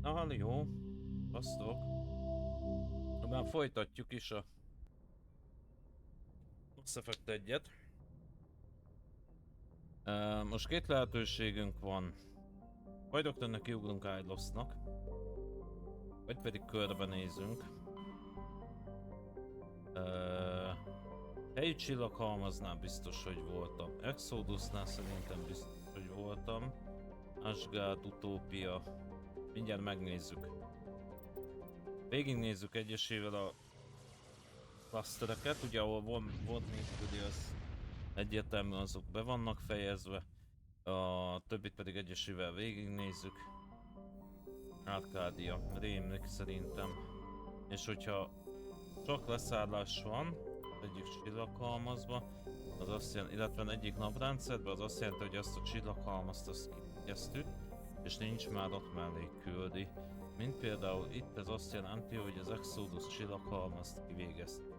Na, jó. Basztok. Már folytatjuk is a Mass Effect 1-et. Most két lehetőségünk van. Vagy rögtön kiugrunk Ilosnak, vagy pedig körbenézünk. Helyi csillaghalmaznál biztos, hogy voltam. Exodusnál szerintem biztos, hogy voltam. Asgard, Utópia. Mindjárt megnézzük. Végignézzük egyesével a clustereket, ugye ahol volt nélküli, az egyértelműen azok be vannak fejezve. A többit pedig egyesével végignézzük. Arcadia, rémlik szerintem. És hogyha csak leszállás van egyik csillaghalmazba, az azt jelenti, illetve egyik naprendszerben, az azt jelenti, hogy azt a csillaghalmazt azt kivégeztük, és nincs már ott mellé küldi. Mint például itt ez azt jelenti, hogy az Exodus csillaghalmazt kivégeztük.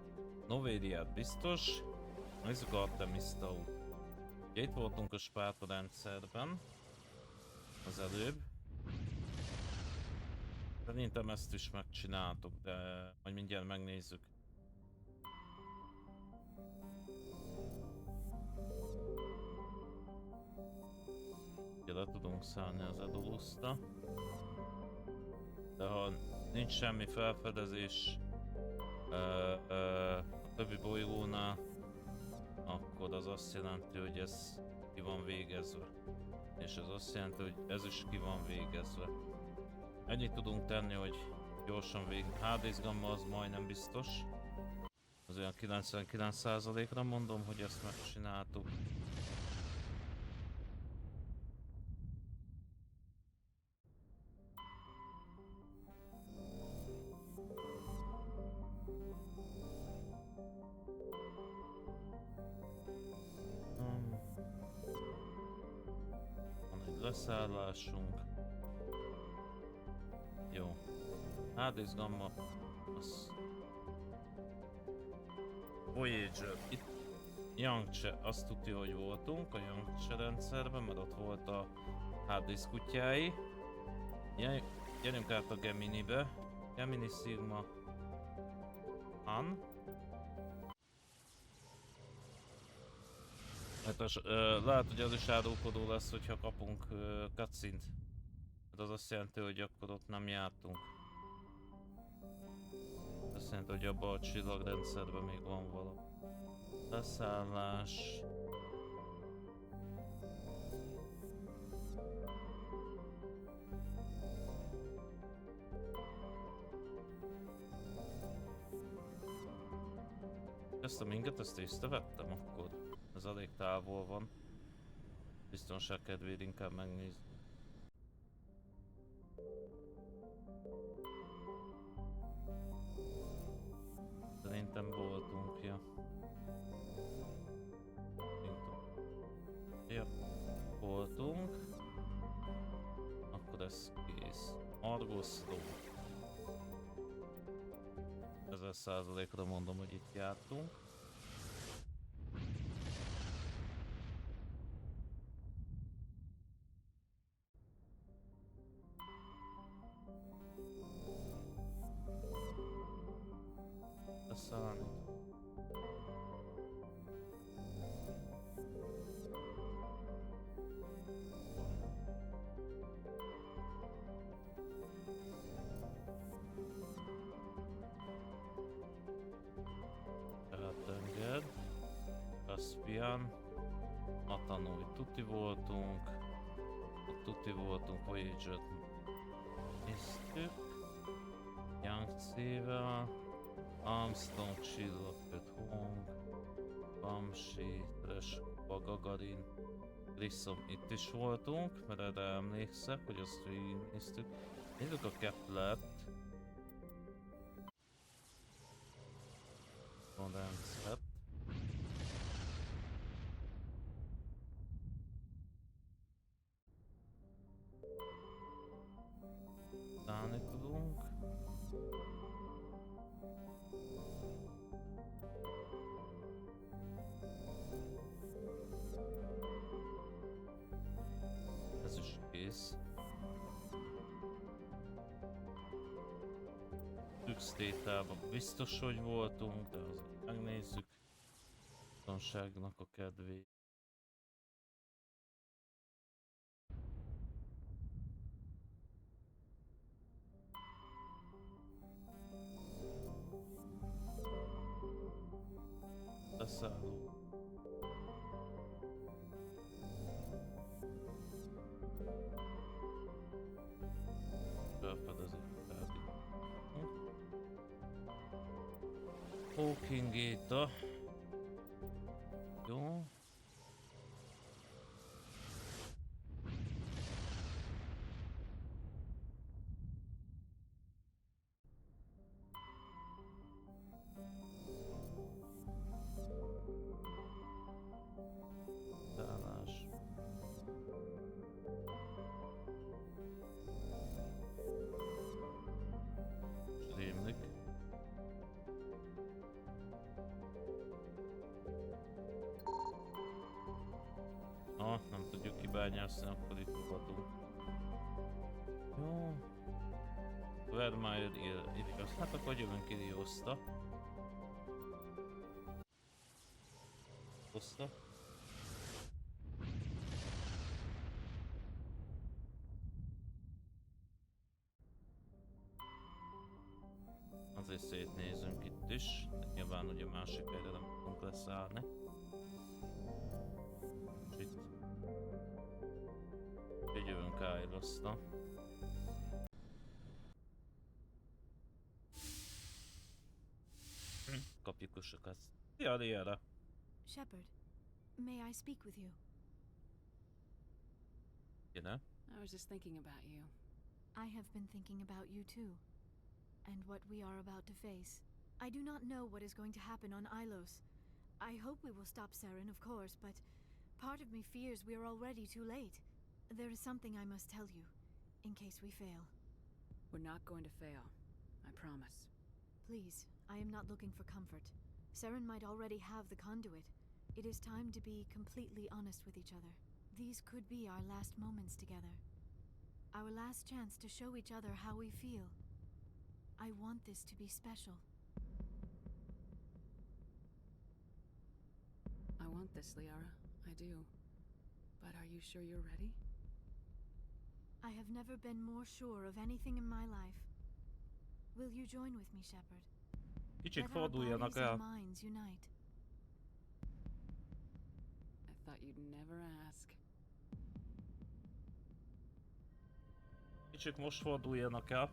Novériát biztos, nézzük a Artemista út. Ugye itt voltunk a Spárta rendszerben az előbb. Szerintem ezt is megcsináltuk, de majd mindjárt megnézzük. Ugye le tudunk szállni az Edulusra. De ha nincs semmi felfedezés a többi bolygónál, akkor az azt jelenti, hogy ez ki van végezve. És ez azt jelenti, hogy ez is ki van végezve. Ennyit tudunk tenni, hogy gyorsan végig. Hades Gamma az majdnem biztos. Az olyan 99%-ra mondom, hogy ezt megcsináltuk. Van egy leszállásunk. Jó. Hades Gamma az Voyager. Itt Yangtze, azt tudja, hogy voltunk a Yangtze rendszerben, mert ott volt a Hades kutyái. Gyerünk át a Geminibe. Gemini Sigma Han. Hát lehet, hogy az is árulkodó lesz, hogyha kapunk cutscene-t. Hát az azt jelenti, hogy akkor ott nem jártunk. Azt jelenti, hogy abban a csillagrendszerben még van valami. Leszállás. Ezt a minket, ezt észrevettem akkor. Ez elég távol van. Biztonság kedvéért inkább megnézzük. Szerintem voltunk, ja. Ja, voltunk. Akkor ez kész. Argoszló. 1000%-ra mondom, hogy itt jártunk. Leszállni. Tenger, Caspian, Atanui tuti voltunk, Voyager-t néztük, Yangtze-vel, Armstrong, Csillagköt, Hong, Bamsi, Treskova, Gagarin, Grissom, itt is voltunk, mert erre emlékszek, hogy azt végignéztük. Nézzük a Keplert. A rendszert. Szállni tudunk. Ez is kész. Trükksztétában biztos, hogy voltunk, de azért megnézzük. Biztonságnak a kedvéért. Leszálló. Felfedezés felvitt. Hawking Gate-a. Jó. Szállás. Rémlik. Nem tudjuk kibányászni, akkor itt fogadunk. Jó. Vermeyer Ilos. Hát akkor jövünk Ilioszta. Oszta. Azért szétnézünk itt is. De nyilván ugye másik helyre nem tudunk leszállni. Itt. Így jövünk Iloszta. Kapjuk a sokat. Szia, Liara! Shepard, may I speak with you? You know? I was just thinking about you. I have been thinking about you too, and what we are about to face. I do not know what is going to happen on Ilos. I hope we will stop Saren, of course, but part of me fears we are already too late. There is something I must tell you, in case we fail. We're not going to fail. I promise. Please, I am not looking for comfort. Saren might already have the conduit. It is time to be completely honest with each other. These could be our last moments together. Our last chance to show each other how we feel. I want this to be special. I want this, Liara. I do. But are you sure you're ready? I have never been more sure of anything in my life. Will you join with me, Shepard? Kicsit Let our forduljanak bodies el. and minds unite. I thought you'd never ask. Kicsit most forduljanak el.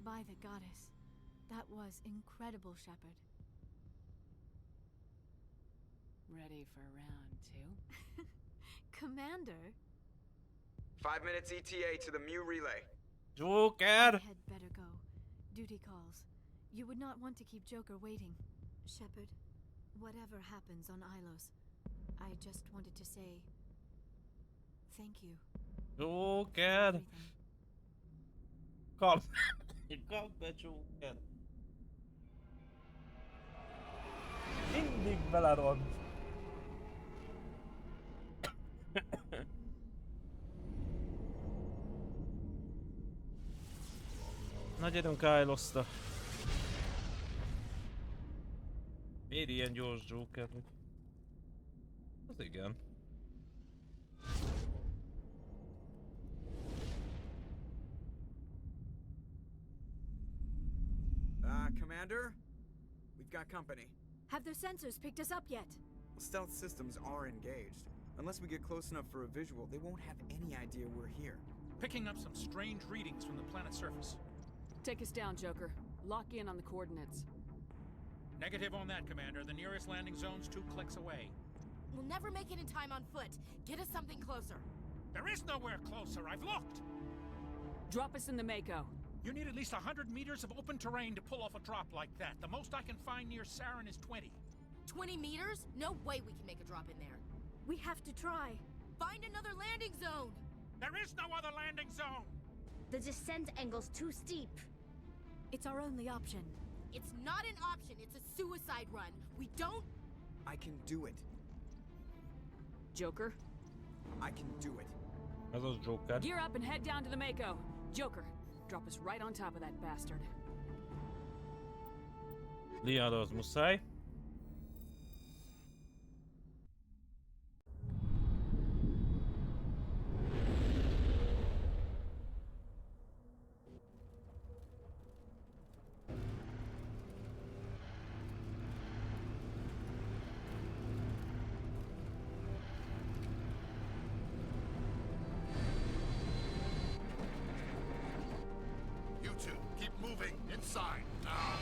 By the goddess. That was incredible, Shepard. Ready for round 2? Commander? 5 minutes ETA to the Mew relay. Joker! I had better go. Duty calls. You would not want to keep Joker waiting. Shepard, whatever happens on Ilos, I just wanted to say thank you. Joker! Everything. Kap! Kap be, Joker! Mindig beleront! Na gyerünk Iloszta! Miért ilyen gyors Joker? Az igen. Commander? We've got company. Have their sensors picked us up yet? Stealth systems are engaged. Unless we get close enough for a visual, they won't have any idea we're here. Picking up some strange readings from the planet's surface. Take us down, Joker. Lock in on the coordinates. Negative on that, Commander. The nearest landing zone's 2 clicks away. We'll never make it in time on foot. Get us something closer. There is nowhere closer. I've looked. Drop us in the Mako. You need at least 100 meters of open terrain to pull off a drop like that. The most I can find near Saren is 20. 20 meters? No way we can make a drop in there. We have to try. Find another landing zone! There is no other landing zone! The descent angle's too steep. It's our only option. It's not an option, it's a suicide run. We don't... I can do it. Joker, I can do it. Ez az Joker. gear up and head down to the Mako. Joker, drop us right on top of that bastard. Liara az muszáj. You two, keep moving inside now.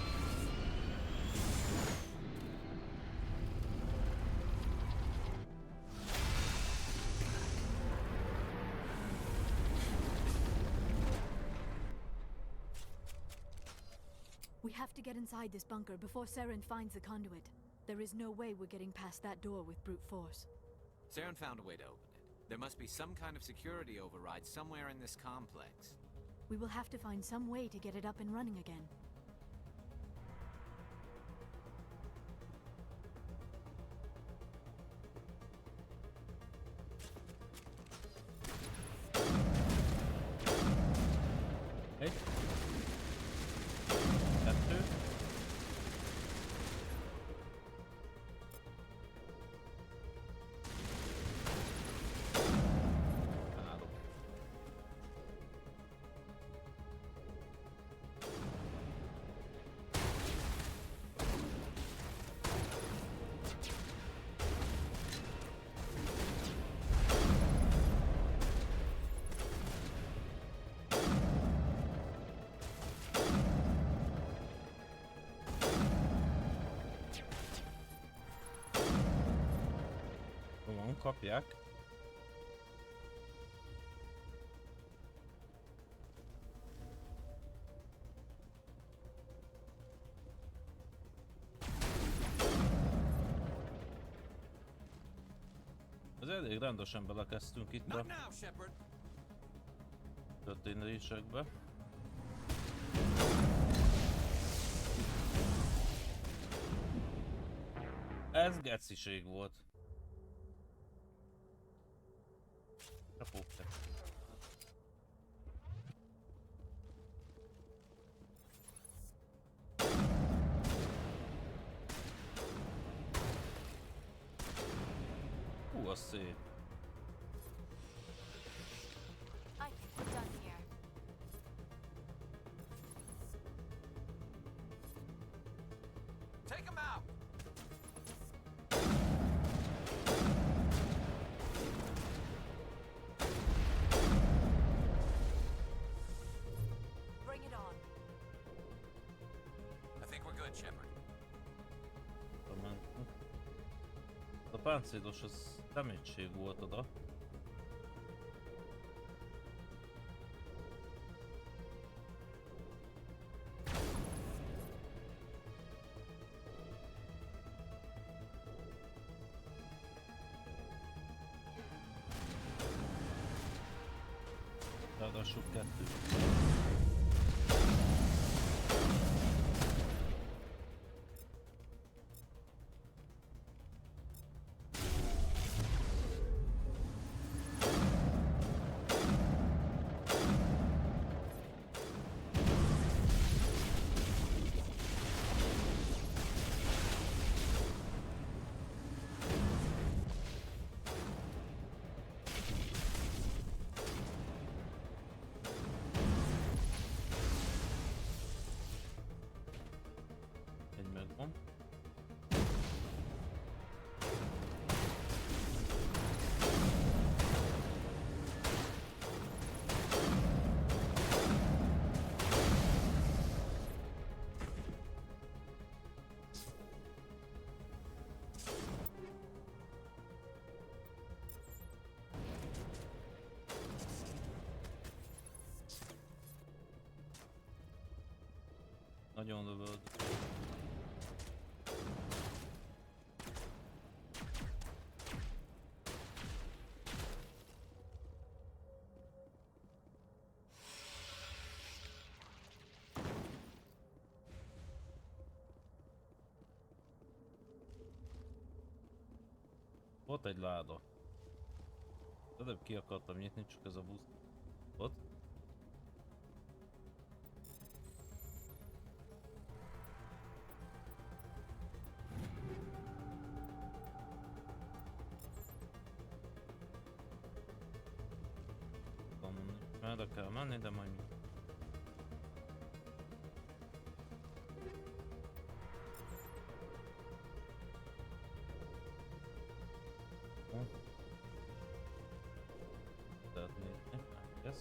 We have to get inside this bunker before Saren finds the conduit. There is no way we're getting past that door with brute force. Saren found a way to open it. There must be some kind of security override somewhere in this complex. We will have to find some way to get it up and running again. Egy. Kettő. Három. Van, kapják. Ez elég rendesen belekezdtünk itt a Not now, Shepard! történésekbe. Ez geciség volt. Kapók. Az szép. I think we're done here. Take him out! Bring it on. I think we're good, Shepard. Mentünk. A páncélos az szemétség volt oda. Ráadásul kettő. volt egy láda. Előbb ki akartam nyitni, csak ez a busz. Ott? Merre kell menni, de majd mi? Tehát nézni, yes.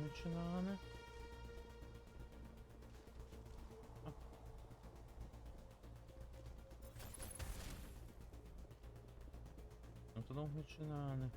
Mit csinálni? Nem tudom mit csinálni.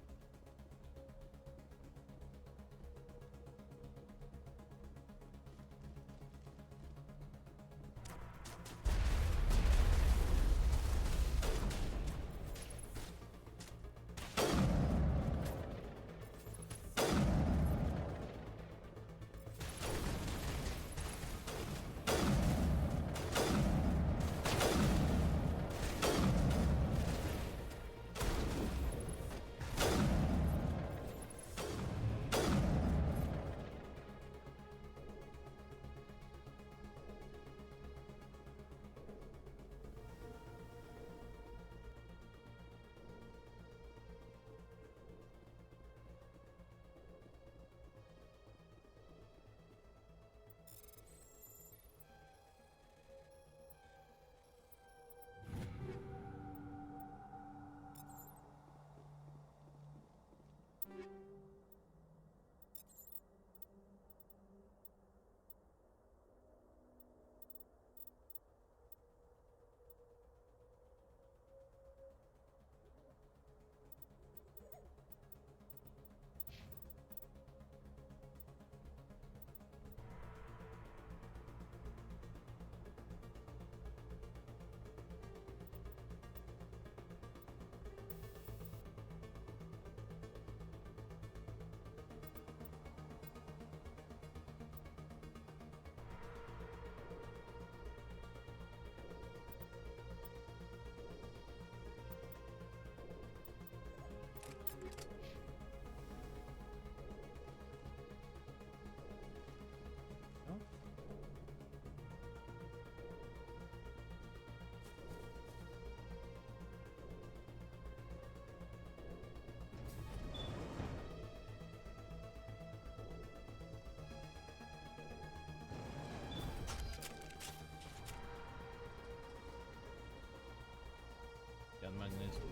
Igen, megnézzük.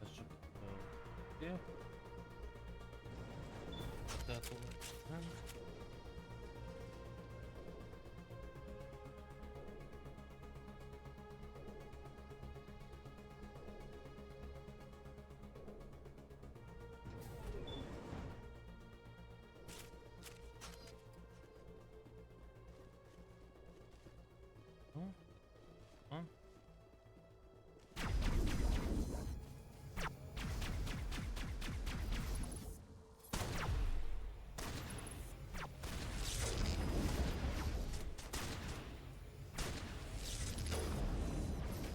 Ez csak oké. Tehát nem.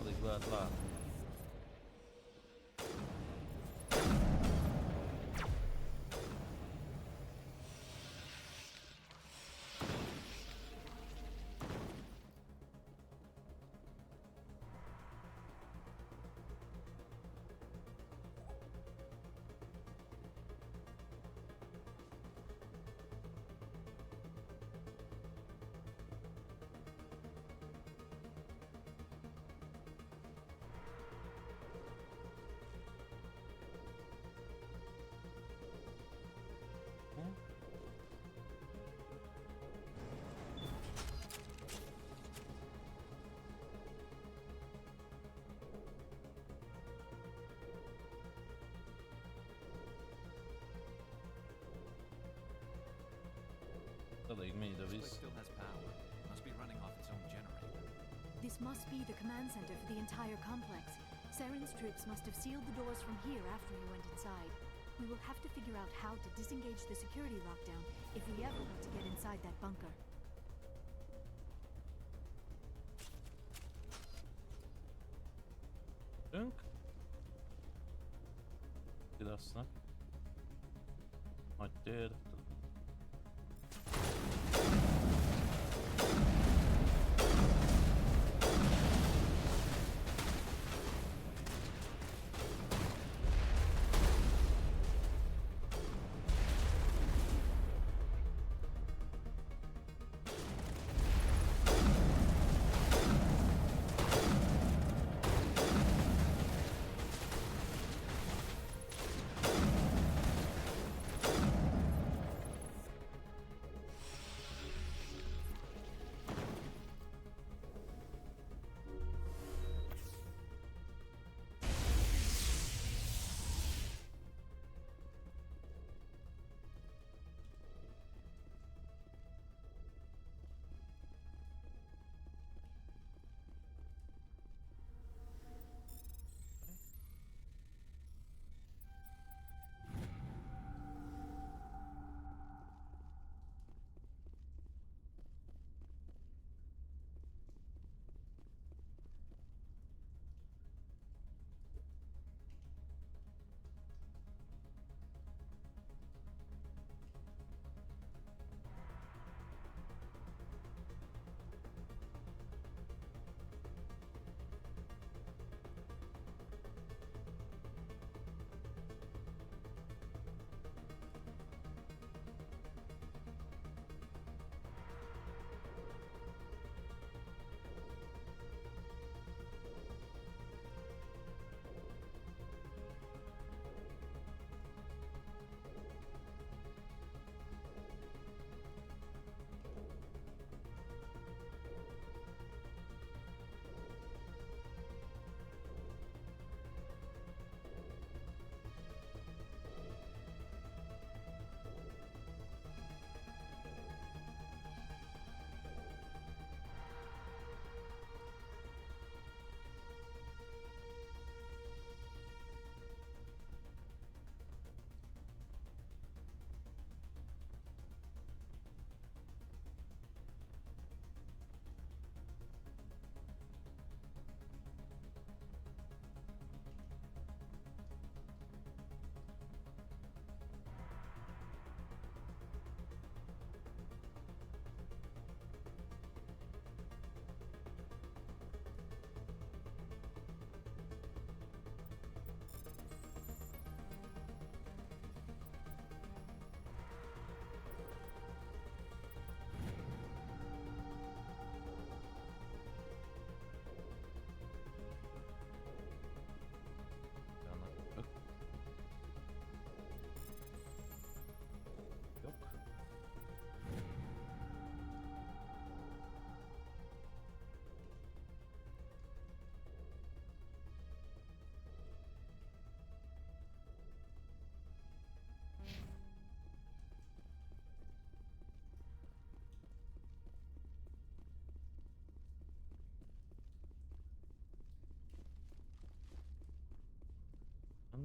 Alig lehet látni. elég mélyre This place visz. still has power. Must be running off its own generator. This must be the command center for the entire complex. Saren's troops must have sealed the doors from here after you went inside. We will have to figure out how to disengage the security lockdown if we ever want to get inside that bunker. Dönk. Ilosnak. Nagy tér.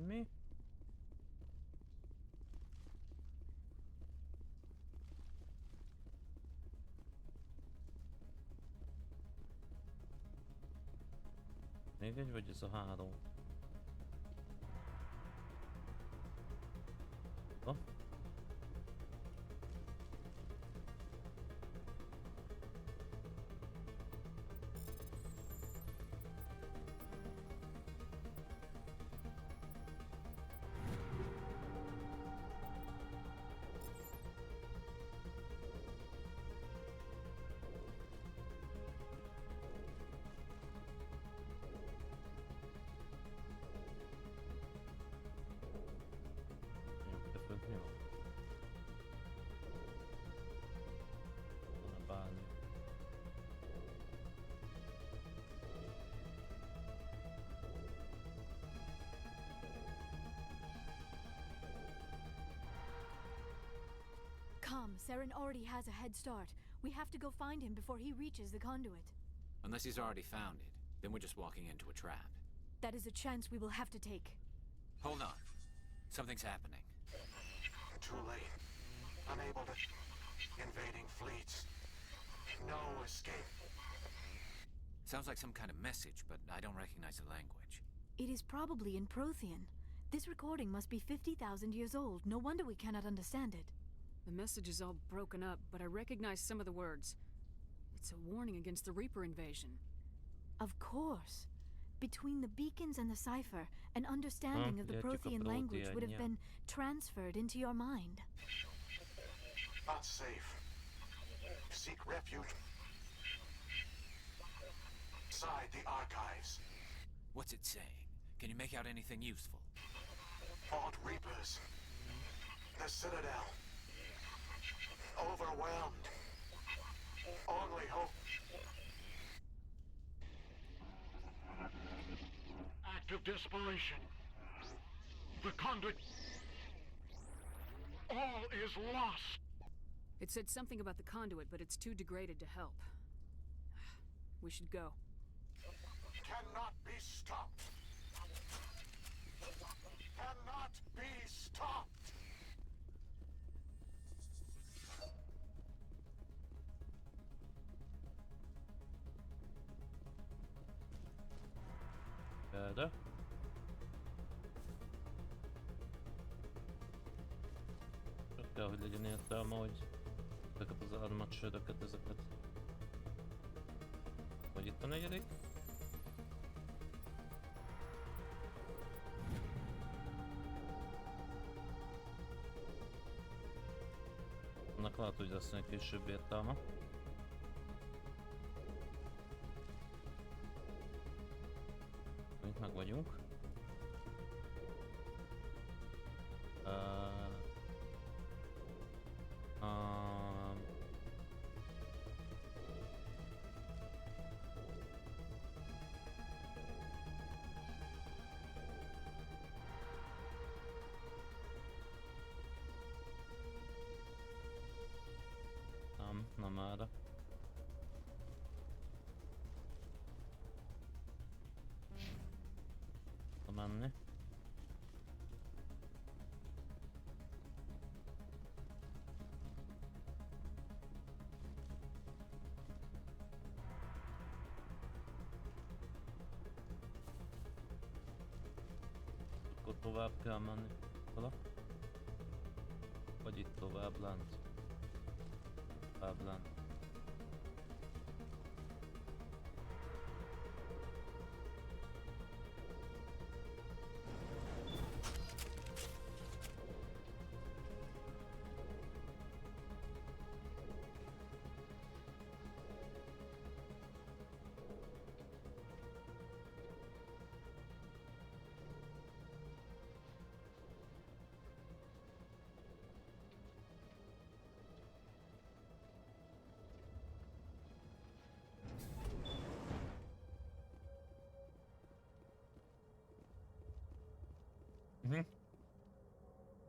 Mi? Még egy vagy ez a három? Na? Jó, de fönt mi van? Come, Saren already has a head start. We have to go find him before he reaches the conduit. Unless he's already found it, then we're just walking into a trap. That is a chance we will have to take. Hold on. Something's happening. Too late. Unable to... Invading fleets. No escape. Sounds like some kind of message, but I don't recognize the language. It is probably in Prothean. This recording must be 50,000 years old. No wonder we cannot understand it. The message is all broken up, but I recognize some of the words. It's a warning against the Reaper invasion. Of course. Between the beacons and the cipher, an understanding of the Prothean language would have been transferred into your mind. Not safe. Seek refuge. Inside the archives. What's it saying? Can you make out anything useful? Fought Reapers. The Citadel. Overwhelmed. Only hope. Act of desperation. The conduit. All is lost. It said something about the conduit, but it's too degraded to help. We should go. Cannot be stopped. Cannot be stopped. Erre. Csak kell, hogy legyen értelme, hogy ezeket az armacsőröket, ezeket... Hogy itt a negyedik? Annak lehet, hogy lesz egy később értelme. Itt meg vagyunk. Nem erre. Menni. Akkor tovább kell menni. Vala? Vagy itt tovább lent? Tovább lent.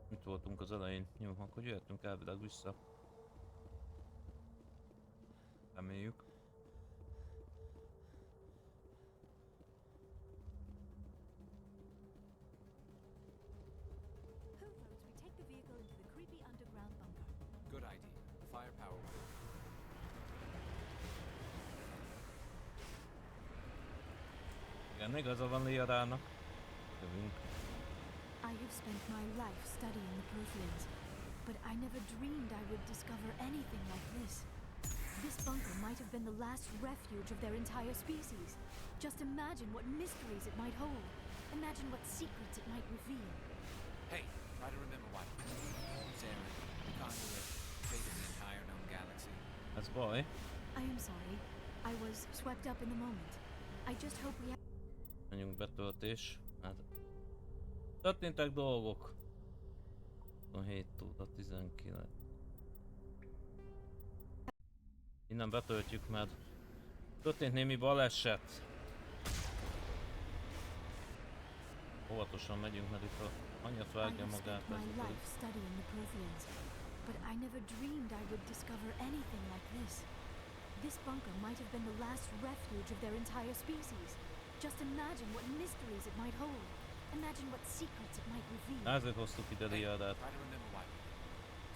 Itt voltunk az elején. Jó, akkor jöhetünk elvileg vissza. Reméljük. Who votes we take the vehicle into the creepy underground bunker? Good idea. Firepower. Igen, igaza van Liarának. Jövünk. I have spent my life studying the Protheans, but I never dreamed I would discover anything like this. This bunker might have been the last refuge of their entire species. Just imagine what mysteries it might hold. Imagine what secrets it might reveal. Hey, try to remember why. Saren, the conduit, fate of the entire known galaxy. That's boy. I am sorry. I was swept up in the moment. I just hope we have... Menjünk betöltés. Hát... Történtek dolgok. 27 óra 19. Innen betöltjük, mert történt némi baleset. Óvatosan megyünk, mert itt a anyja I vágja have magát. spent my life studying the Protheans, but I never dreamed I would discover anything like this. This bunker might have been the last refuge of their entire species. Just imagine what mysteries it might hold. Imagine what secrets it might reveal. Ezért hoztuk ide Riadát. Try to remember why we did.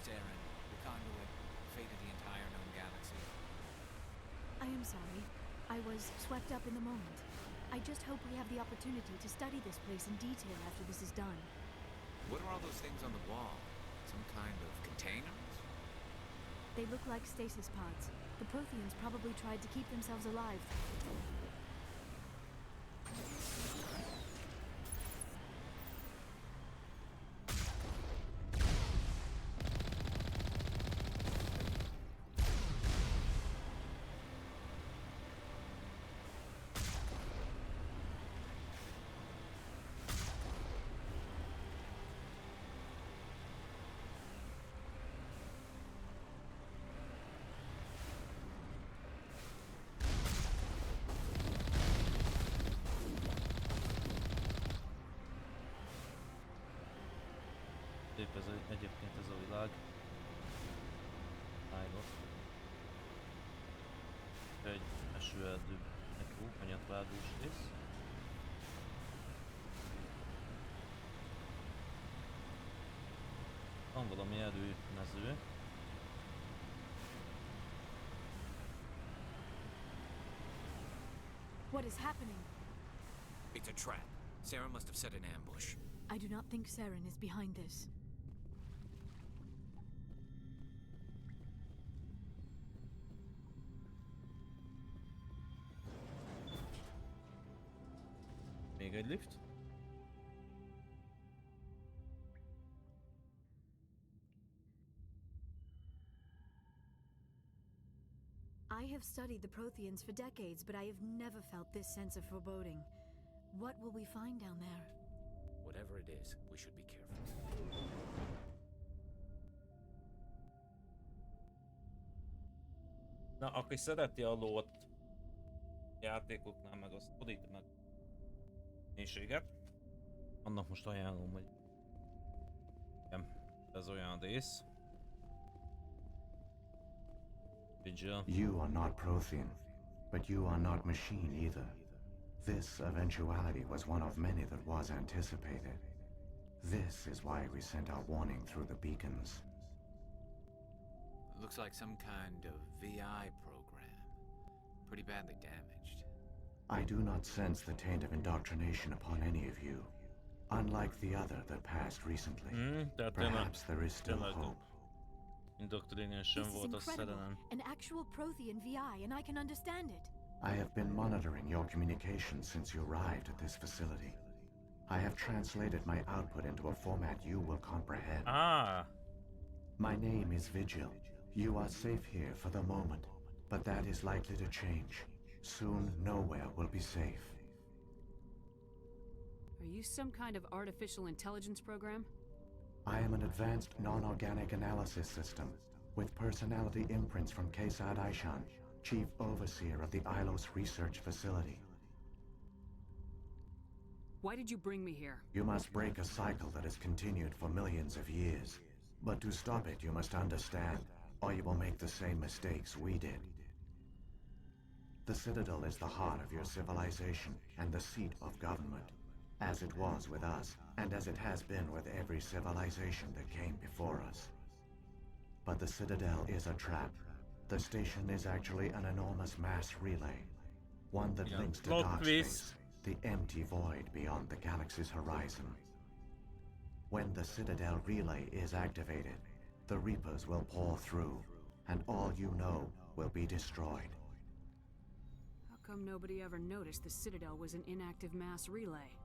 Saren, the conduit, fate of the entire known galaxy. I am sorry. I was swept up in the moment. I just hope we have the opportunity to study this place in detail after this is done. What are all those things on the wall? Some kind of containers? They look like stasis pods. The Protheans probably tried to keep themselves alive. Szép ez egyébként ez a világ. Ilos. Egy esőerdő, egy hanyatvágós rész. Van valami erőmező. What is happening? It's a trap. Sarah must have set an ambush. I do not think Saren is behind this. Még egy lift. I have studied the Protheans for decades, but I have never felt this sense of foreboding. What will we find down there? Whatever it is, we should be careful. Na, aki szereti a lót játékoknál, meg azt odít meg mélységet, annak most ajánlom, hogy igen, ez olyan rész. Vigil. You are not Prothean, but you are not machine either. This eventuality was one of many that was anticipated. This is why we sent our warning through the beacons. Looks like some kind of VI program. Pretty badly damaged. I do not sense the taint of indoctrination upon any of you, unlike the other that passed recently. Perhaps there is still hope. Indoctrination This is volt a incredible. szerelem. An actual Prothean VI, and I can understand it. I have been monitoring your communications since you arrived at this facility. I have translated my output into a format you will comprehend. Ah! My name is Vigil. You are safe here for the moment, but that is likely to change. Soon, nowhere will be safe. Are you some kind of artificial intelligence program? I am an advanced non-organic analysis system with personality imprints from Kesad Aishan, Chief Overseer of the Ilos Research Facility. Why did you bring me here? You must break a cycle that has continued for millions of years. But to stop it, you must understand, or you will make the same mistakes we did. The Citadel is the heart of your civilization and the seat of government, as it was with us, and as it has been with every civilization that came before us. But the Citadel is a trap. The station is actually an enormous mass relay, one that links to Plot dark twist. space, the empty void beyond the galaxy's horizon. When the Citadel relay is activated, the Reapers will pour through, and all you know will be destroyed. How come nobody ever noticed the Citadel was an inactive mass relay?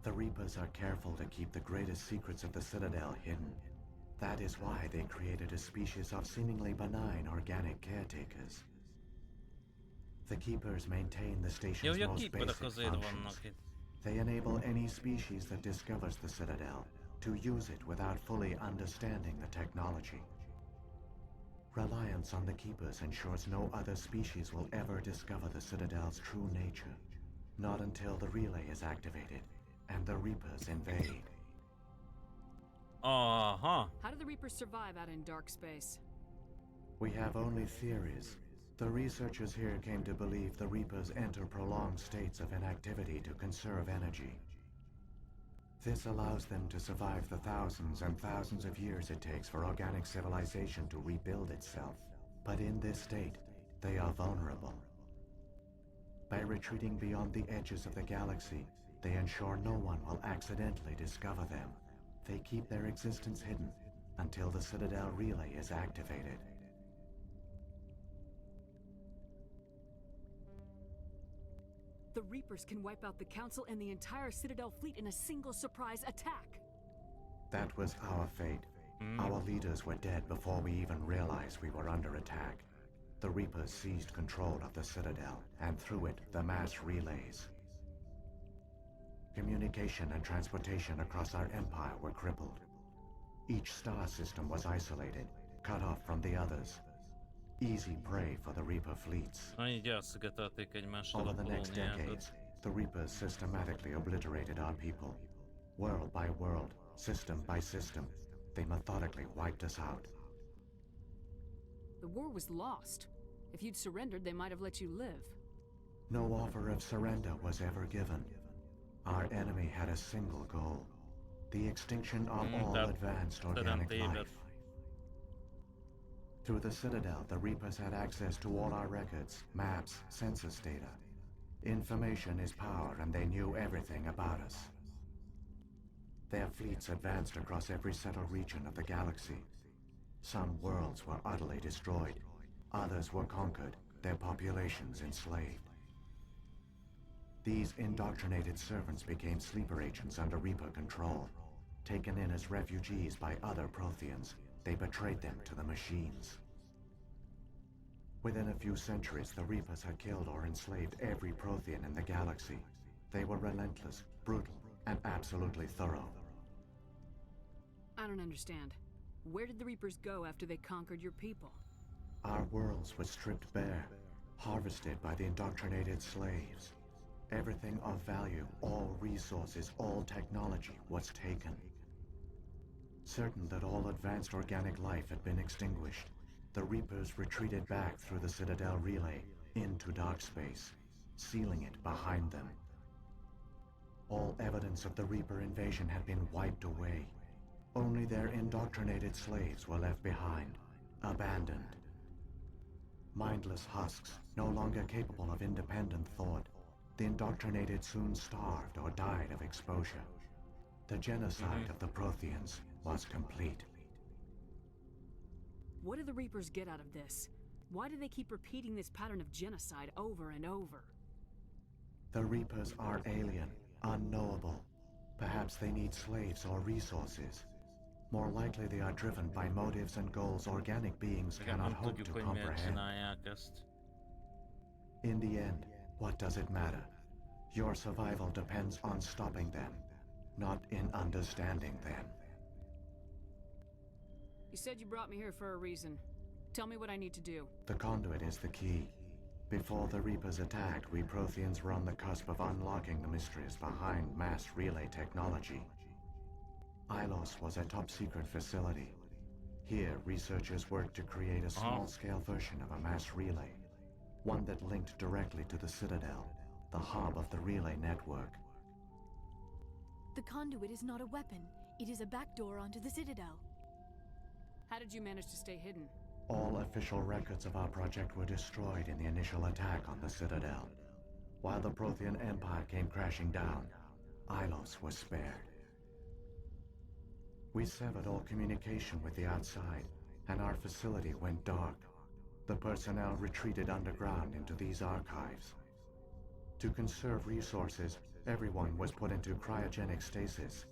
The Reapers are careful to keep the greatest secrets of the Citadel hidden. That is why they created a species of seemingly benign organic caretakers. The Keepers maintain the Jó, station's hogy a most keeperek basic azért functions. vannak itt. They enable any species that discovers the Citadel to use it without fully understanding the technology. Reliance on the Keepers ensures no other species will ever discover the Citadel's true nature. Not until the relay is activated and the Reapers invade. Aha! How do the Reapers survive out in dark space? We have only theories. The researchers here came to believe the Reapers enter prolonged states of inactivity to conserve energy. This allows them to survive the thousands and thousands of years it takes for organic civilization to rebuild itself. But in this state, they are vulnerable. By retreating beyond the edges of the galaxy, they ensure no one will accidentally discover them. They keep their existence hidden until the Citadel relay is activated. The Reapers can wipe out the Council and the entire Citadel fleet in a single surprise attack. That was our fate. Our leaders were dead before we even realized we were under attack. The Reapers seized control of the Citadel, and through it, the mass relays. Communication and transportation across our empire were crippled. Each star system was isolated, cut off from the others. Easy prey for the Reaper fleets. Így elszigetelték egymással Over a the next kolóniákat. decades, the Reapers systematically obliterated our people. World by world, system by system, they methodically wiped us out. The war was lost. If you'd surrendered, they might have let you live. No offer of surrender was ever given. Our enemy had a single goal: the extinction of all advanced organic life. Through the Citadel, the Reapers had access to all our records, maps, census data. Information is power, and they knew everything about us. Their fleets advanced across every settled region of the galaxy. Some worlds were utterly destroyed. Others were conquered, their populations enslaved. These indoctrinated servants became sleeper agents under Reaper control. Taken in as refugees by other Protheans, they betrayed them to the machines. Within a few centuries, the Reapers had killed or enslaved every Prothean in the galaxy. They were relentless, brutal, and absolutely thorough. I don't understand. Where did the Reapers go after they conquered your people? Our worlds were stripped bare, harvested by the indoctrinated slaves. Everything of value, all resources, all technology was taken. Certain that all advanced organic life had been extinguished, the Reapers retreated back through the Citadel relay into dark space, sealing it behind them. All evidence of the Reaper invasion had been wiped away. Only their indoctrinated slaves were left behind, abandoned. Mindless husks, no longer capable of independent thought, the indoctrinated soon starved or died of exposure. The genocide of the Protheans was complete. What do the Reapers get out of this? Why do they keep repeating this pattern of genocide over and over? The Reapers are alien, unknowable. Perhaps they need slaves or resources. More likely they are driven by motives and goals organic beings cannot hope to comprehend. In the end, what does it matter? Your survival depends on stopping them, not in understanding them. You said you brought me here for a reason. Tell me what I need to do. The conduit is the key. Before the Reapers attacked, we Protheans were on the cusp of unlocking the mysteries behind mass relay technology. Ilos was a top-secret facility. Here, researchers worked to create a small-scale version of a mass relay, one that linked directly to the Citadel, the hub of the relay network. The conduit is not a weapon. It is a backdoor onto the Citadel. How did you manage to stay hidden? All official records of our project were destroyed in the initial attack on the Citadel. While the Prothean Empire came crashing down, Ilos was spared. We severed all communication with the outside, and our facility went dark. The personnel retreated underground into these archives. To conserve resources, everyone was put into cryogenic stasis.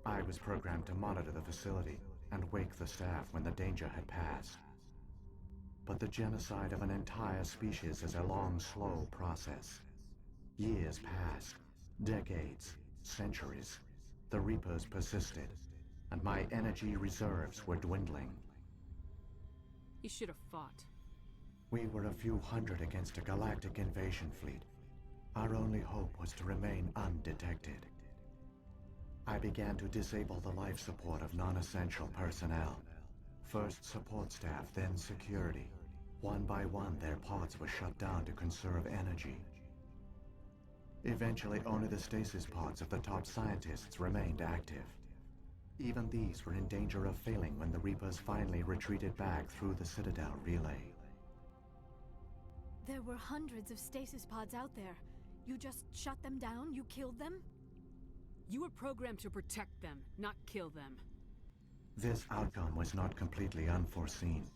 I was programmed to monitor the facility and wake the staff when the danger had passed. But the genocide of an entire species is a long, slow process. Years passed, decades, centuries. The Reapers persisted, and my energy reserves were dwindling. You should have fought. We were a few hundred against a galactic invasion fleet. Our only hope was to remain undetected. I began to disable the life support of non-essential personnel. First support staff, then security. One by one, their pods were shut down to conserve energy. Eventually, only the stasis pods of the top scientists remained active. Even these were in danger of failing when the Reapers finally retreated back through the Citadel relay. There were hundreds of stasis pods out there. You just shut them down? You killed them? You were programmed to protect them, not kill them. This outcome was not completely unforeseen.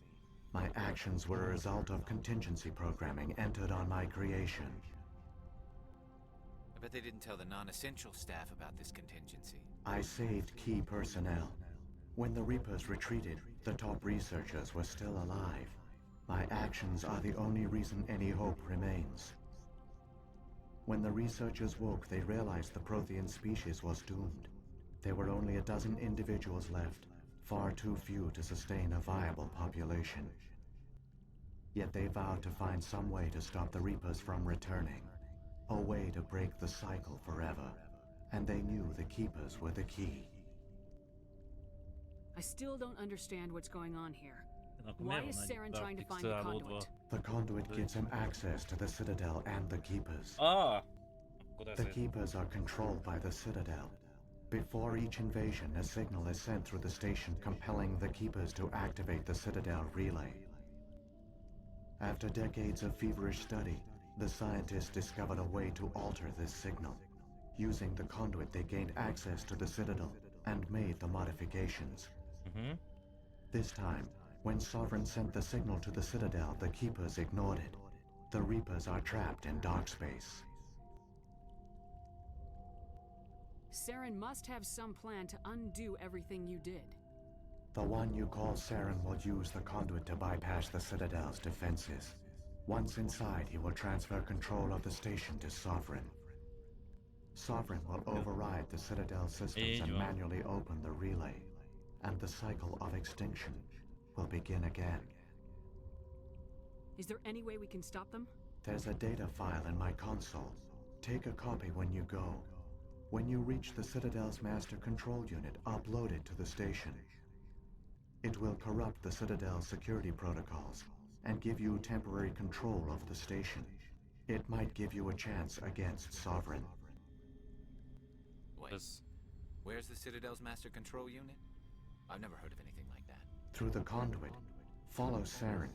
My actions were a result of contingency programming entered on my creation. I bet they didn't tell the non-essential staff about this contingency. I saved key personnel. When the Reapers retreated, the top researchers were still alive. My actions are the only reason any hope remains. When the researchers woke, they realized the Prothean species was doomed. There were only a dozen individuals left, far too few to sustain a viable population. Yet they vowed to find some way to stop the Reapers from returning. A way to break the cycle forever. And they knew the Keepers were the key. I still don't understand what's going on here. Akkor Why miért is van Saren ennyire trying to find the pixelálódva? conduit? The conduit gives him access to the Citadel and the Keepers. Ah! Akkor The ezért. Keepers are controlled by the Citadel. Before each invasion, a signal is sent through the station compelling the Keepers to activate the Citadel relay. After decades of feverish study, the scientists discovered a way to alter this signal. Using the conduit, they gained access to the Citadel and made the modifications. This time, when Sovereign sent the signal to the Citadel, the Keepers ignored it. The Reapers are trapped in dark space. Saren must have some plan to undo everything you did. The one you call Saren will use the conduit to bypass the Citadel's defenses. Once inside, he will transfer control of the station to Sovereign. Sovereign will override the Citadel systems and manually open the relay. And the cycle of extinction will begin again. Is there any way we can stop them? There's a data file in my console. Take a copy when you go. When you reach the Citadel's master control unit, upload it to the station. It will corrupt the Citadel's security protocols and give you temporary control of the station. It might give you a chance against Sovereign. Wait, where's the Citadel's master control unit? I've never heard of anything like that. Through the conduit, follow Saren.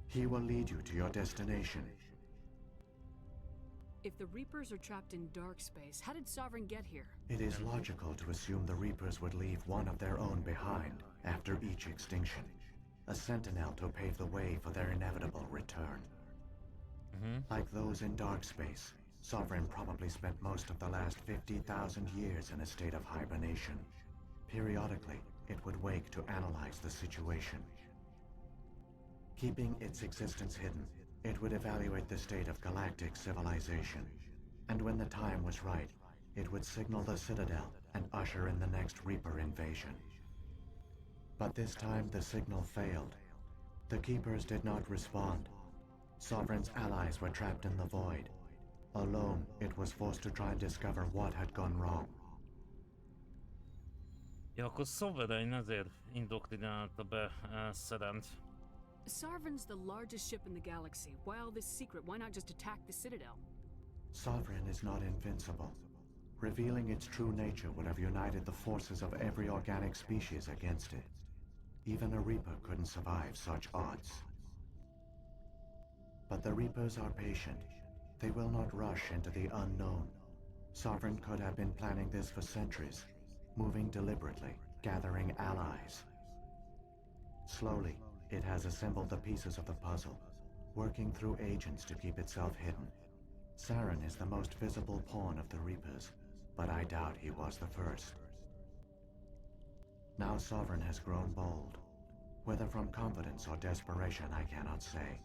He will lead you to your destination. If the Reapers are trapped in dark space, how did Sovereign get here? It is logical to assume the Reapers would leave one of their own behind after each extinction. A sentinel to pave the way for their inevitable return. Like those in dark space, Sovereign probably spent most of the last 50,000 years in a state of hibernation. Periodically, it would wake to analyze the situation. Keeping its existence hidden, it would evaluate the state of galactic civilization. And when the time was right, it would signal the Citadel and usher in the next Reaper invasion. But this time the signal failed. The Keepers did not respond. Sovereign's allies were trapped in the void. Alone, it was forced to try and discover what had gone wrong. Ja, akkor Sovereign ezért indoktrinálta be Serent. Sovereign's the largest ship in the galaxy. Why all this secret? Why not just attack the Citadel? Sovereign is not invincible. Revealing its true nature would have united the forces of every organic species against it. Even a Reaper couldn't survive such odds. But the Reapers are patient. They will not rush into the unknown. Sovereign could have been planning this for centuries, moving deliberately, gathering allies. Slowly, it has assembled the pieces of the puzzle, working through agents to keep itself hidden. Saren is the most visible pawn of the Reapers, but I doubt he was the first. Now Sovereign has grown bold. Whether from confidence or desperation, I cannot say.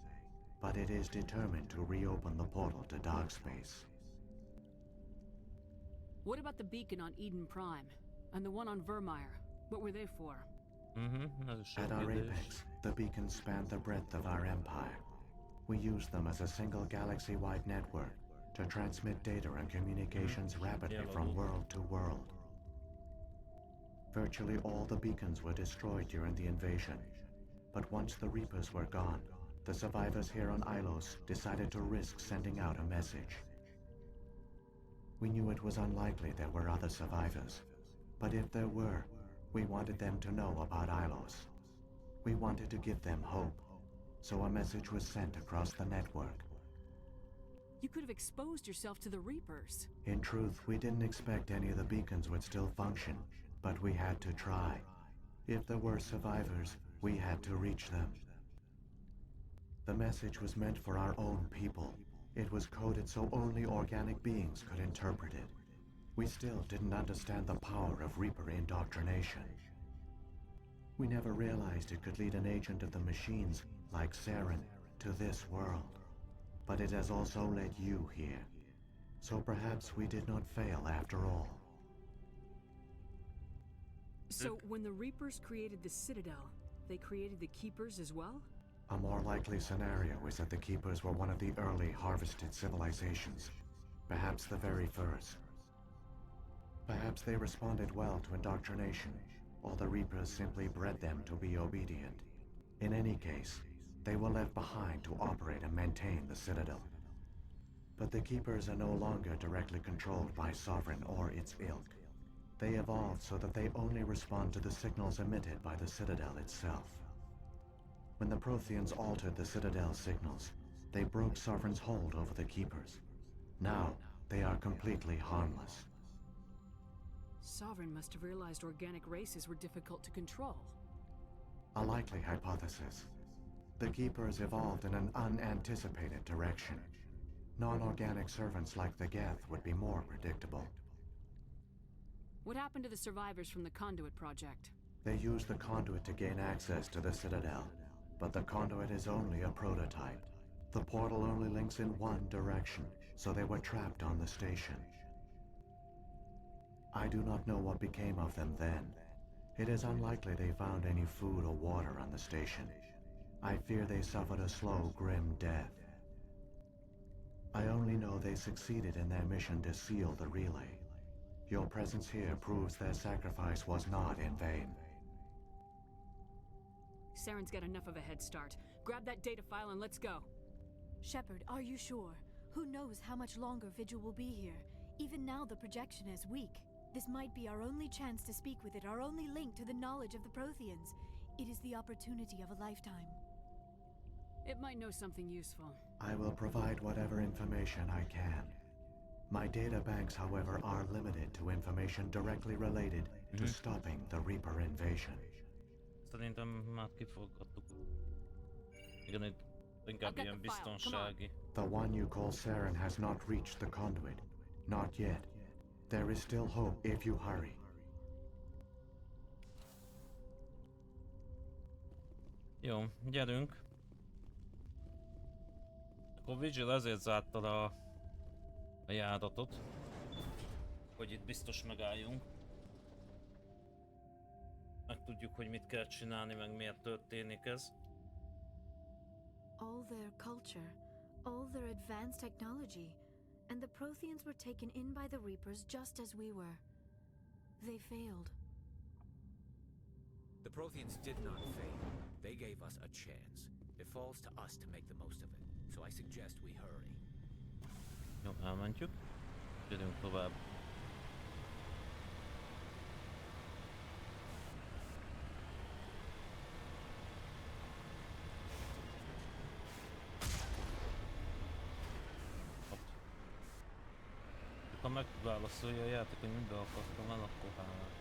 But it is determined to reopen the portal to dark space. What about the beacon on Eden Prime? And the one on Vermeer? What were they for? At our apex, the beacons span the breadth of our empire. We use them as a single galaxy-wide network to transmit data and communications rapidly from world to world. Virtually all the beacons were destroyed during the invasion, But once the Reapers were gone, the survivors here on Ilos decided to risk sending out a message. We knew it was unlikely there were other survivors, but if there were, we wanted them to know about Ilos. We wanted to give them hope, so a message was sent across the network. You could have exposed yourself to the Reapers. In truth, we didn't expect any of the beacons would still function, but we had to try. If there were survivors, we had to reach them. The message was meant for our own people. It was coded so only organic beings could interpret it. We still didn't understand the power of Reaper indoctrination. We never realized it could lead an agent of the machines, like Saren, to this world. But it has also led you here. So perhaps we did not fail after all. So when the Reapers created the Citadel, they created the Keepers as well? A more likely scenario is that the Keepers were one of the early harvested civilizations. Perhaps the very first. Perhaps they responded well to indoctrination, or the Reapers simply bred them to be obedient. In any case, they were left behind to operate and maintain the Citadel. But the Keepers are no longer directly controlled by Sovereign or its ilk. They evolved so that they only respond to the signals emitted by the Citadel itself. When the Protheans altered the Citadel's signals, they broke Sovereign's hold over the Keepers. Now, they are completely harmless. Sovereign must have realized organic races were difficult to control. A likely hypothesis. The Keepers evolved in an unanticipated direction. Non-organic servants like the Geth would be more predictable. What happened to the survivors from the Conduit project? They used the conduit to gain access to the Citadel, but the conduit is only a prototype. The portal only links in one direction, so they were trapped on the station. I do not know what became of them then. It is unlikely they found any food or water on the station. I fear they suffered a slow, grim death. I only know they succeeded in their mission to seal the relay. Your presence here proves their sacrifice was not in vain. Saren's got enough of a head start. Grab that data file and let's go. Shepard, are you sure? Who knows how much longer Vigil will be here? Even now the projection is weak. This might be our only chance to speak with it, our only link to the knowledge of the Protheans. It is the opportunity of a lifetime. It might know something useful. I will provide whatever information I can. My data banks, however, are limited to information directly related to stopping the Reaper invasion. Szerintem már kiforgattuk. Igen, itt inkább ilyen biztonsági. The one you call Saren has not reached the conduit. Not yet. There is still hope if you hurry. Jó, gyerünk. Akkor Vigil ezért zárta a járatot, hogy itt biztos megálljunk. Megtudjuk, hogy mit kell csinálni, meg miért történik ez. All their culture, all their advanced technology, and the Protheans were taken in by the Reapers just as we were. They failed. The Protheans did not fail. They gave us a chance. It falls to us to make the most of it, so I suggest we hurry. Jó, elmentjük. Gyerünk tovább. Ha megválaszolja a játék, hogy mibe akartam el, akkor hálás.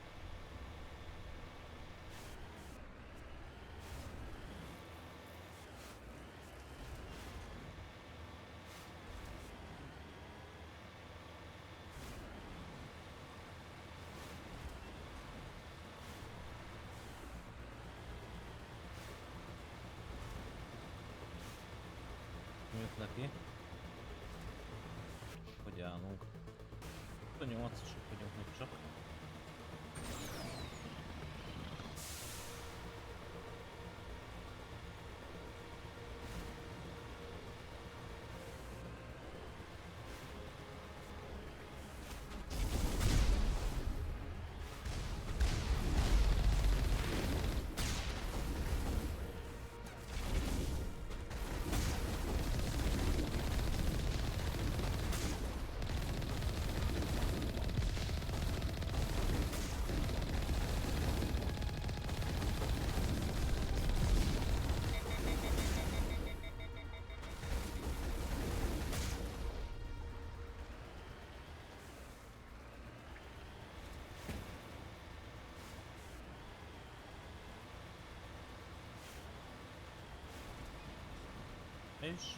Nyújt neki. Hogy állunk? A 8-asok vagyunk még csak. És?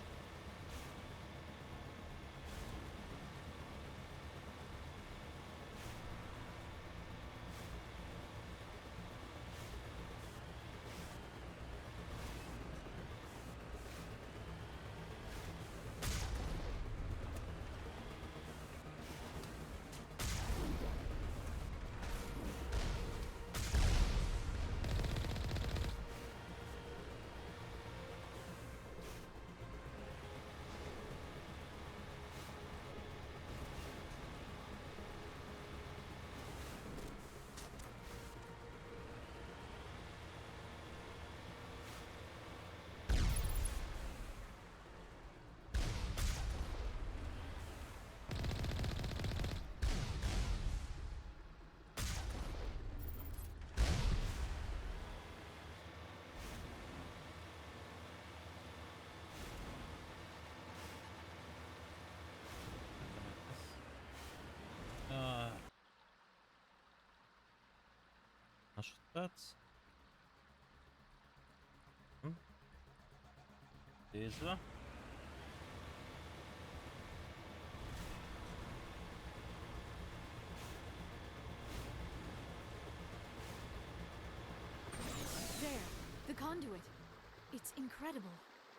Másodperc. Nézve. There, the conduit. It's incredible.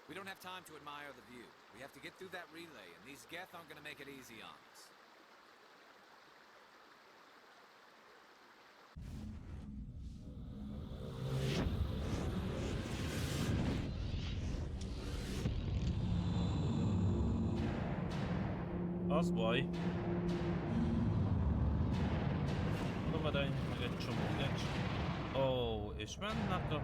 We don't have time to admire the view. We have to get through that relay, and these Geth aren't gonna make it easy on us. Az baj. Lovadány, meg egy csomó gecs. Ó, és mennek a...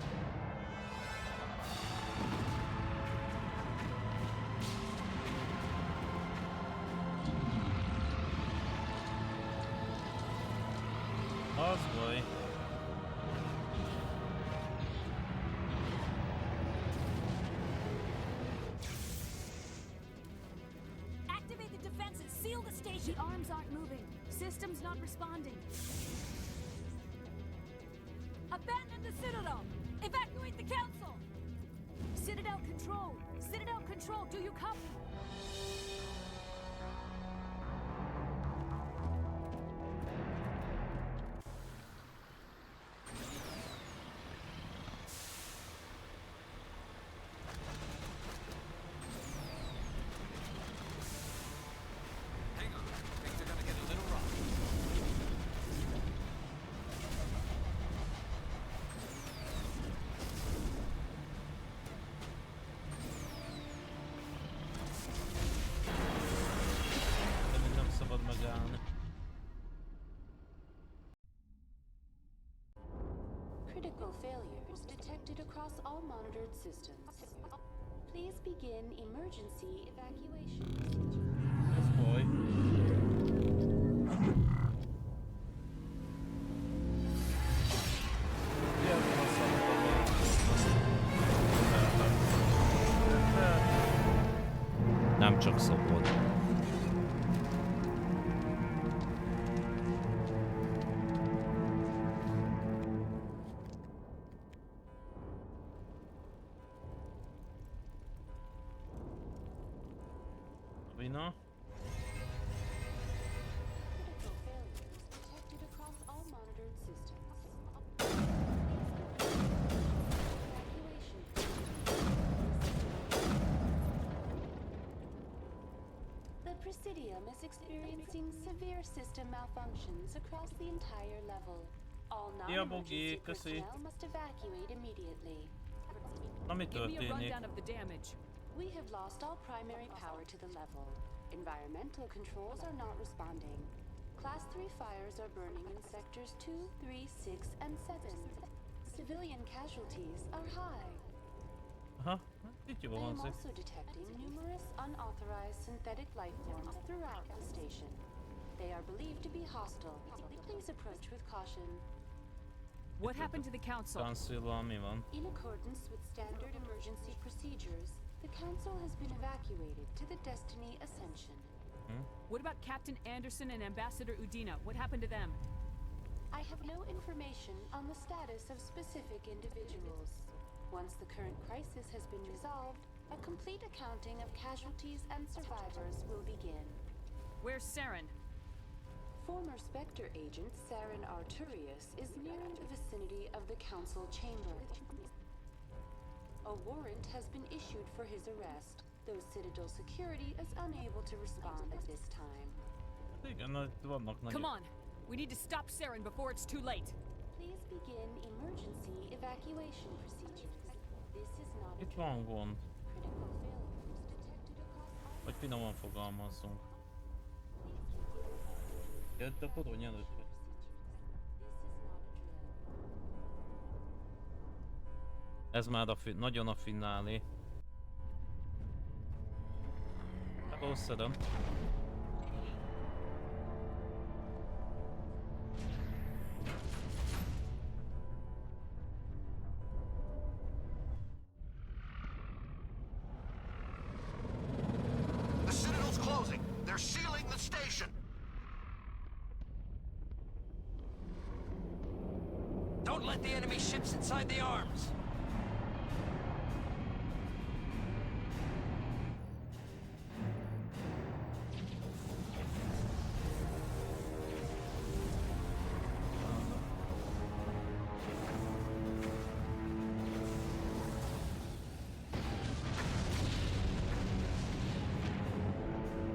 Az baj. Activate the defenses! Seal the station! The arms aren't moving. System's not responding. Abandon the Citadel! Evacuate the Council! Citadel Control! Citadel Control, do you copy? Hang on. Things are gonna get a little rough. De még nem szabad megállni. Critical failures detected across all monitored systems. Please begin emergency evacuation. Az baj. Ilyen van szabad. Nem csak szabad. Vina. Critical failures detected across all monitored systems. Evacuation. The Presidium is experiencing severe system malfunctions across the entire level. All non-emergency Bogi, köszi. personnel must evacuate immediately. Na mi Give me a történik? rundown of the damage. We have lost all primary power to the level. Environmental controls are not responding. Class 3 fires are burning in sectors 2, 3, 6, and 7. Civilian casualties are high. Aha, itt jó I am hangzik. also detecting numerous unauthorized synthetic life forms throughout the station. They are believed to be hostile. Please approach with caution. What happened to the Council? Council-al mi van? In accordance with standard emergency procedures, the Council has been evacuated to the Destiny Ascension. What about Captain Anderson and Ambassador Udina? What happened to them? I have no information on the status of specific individuals. Once the current crisis has been resolved, A complete accounting of casualties and survivors will begin. Where's Saren? Former Spectre agent Saren Arturius is nearing the vicinity of the council chamber. A warrant has been issued for his arrest, though Citadel security is unable to respond at this time. Igen, itt vannak nagy... Come on! We need to stop Saren before it's too late. Please begin emergency evacuation procedures. This is not a Itt van gond. critical failures detected across all. Vagy finoman fogalmazzunk. Jött a torony előtt. Ez már nagyon a finálé. Hello, Szedem. The Citadel's closing. They're sealing the station. Don't let the enemy ships inside the arms!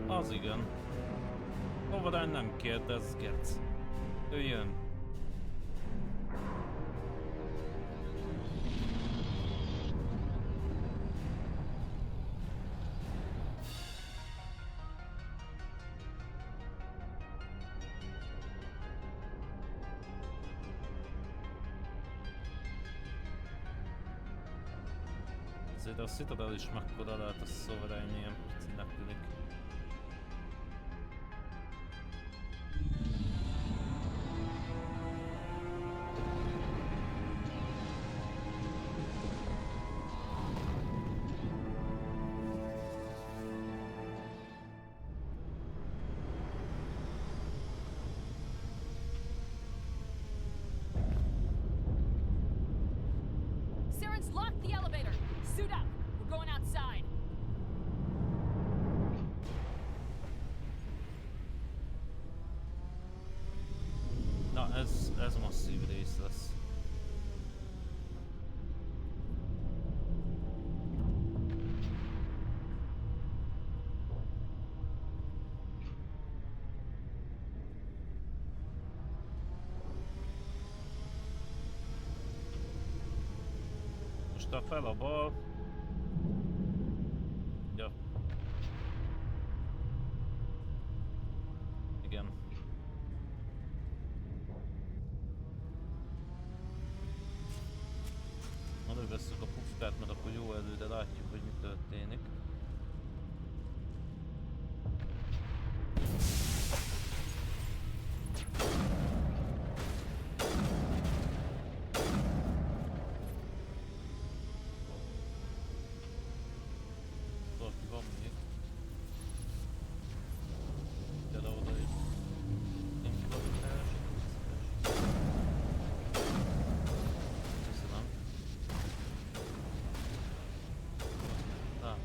Az igen. Hovadány nem kérdezgetsz. Ő jön. Azért a Citadel is mekkora lehet a Sovereign ilyen picinek tűnik. Saren's locked the elevator! Suit up! We're going outside! Na, ez masszív rész lesz. Most a fel a bal. Ja. Igen. Elővesszük a puskát, mert akkor jó előre látjuk, hogy mi történik. Valaki van még. Gyere oda is. Én kvalitás. Köszönöm. Na.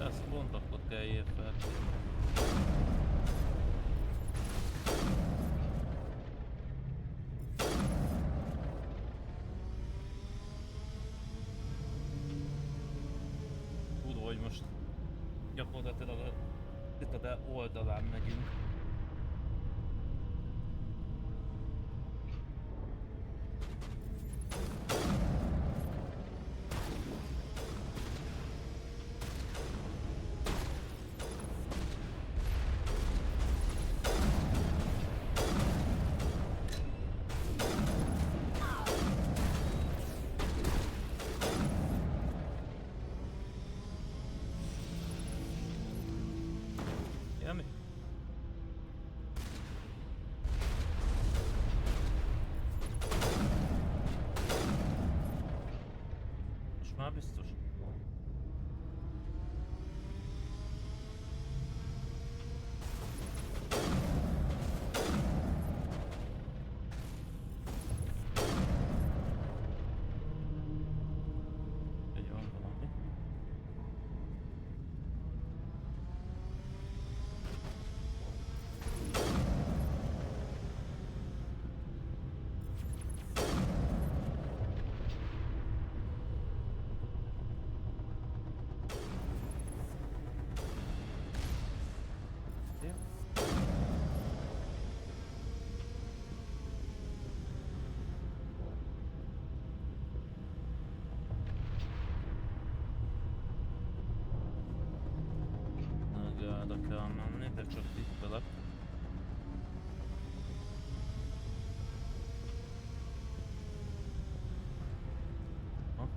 Ezt pont akkor kell fel. Tudom, hogy most gyakorlatilag a Citadel oldalán megyünk. Jami? egyszer csak tippelek. Ha?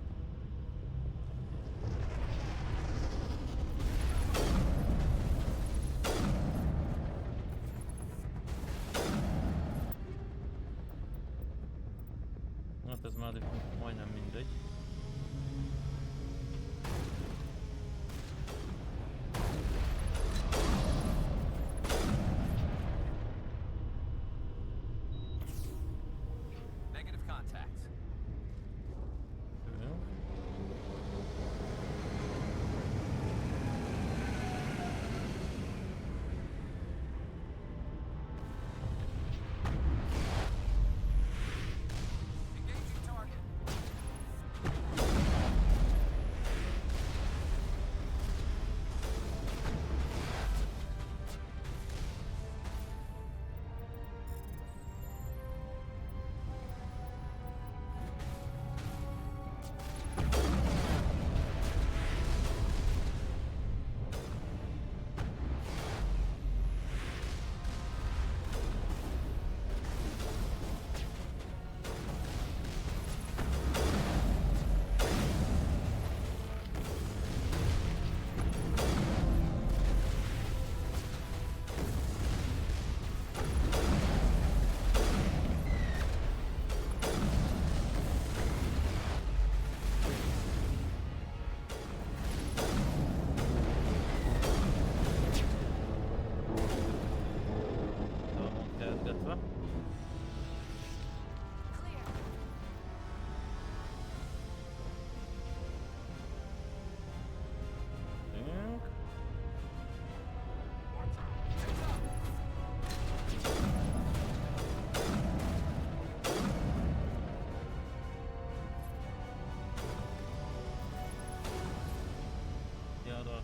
Hát ez már itt majdnem mindegy. Negative contacts. Jövünk. Engaging target. Talán kergetve. Jövünk. Gyere.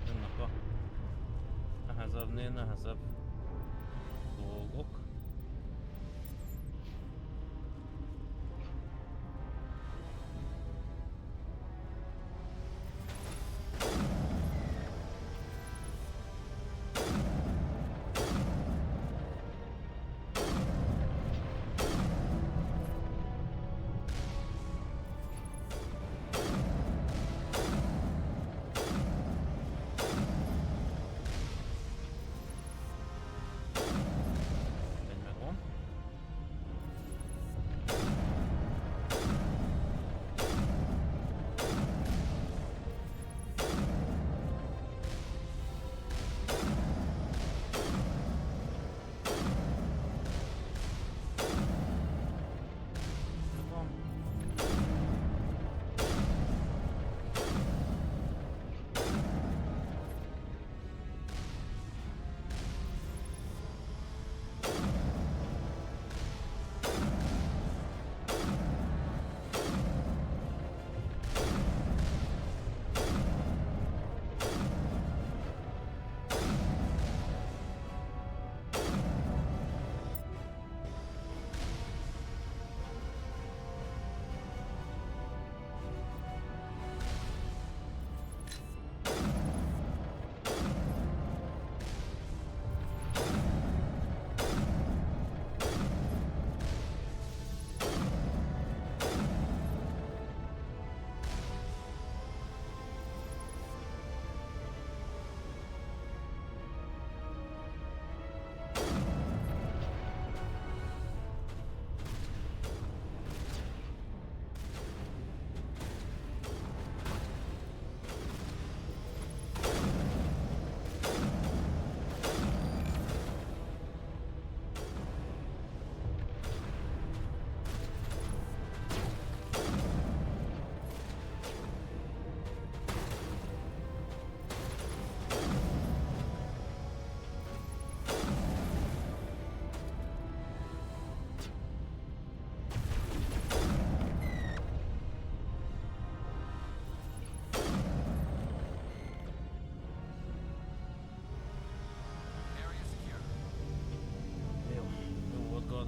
Jönnek a nehezebbnél nehezebb dolgok.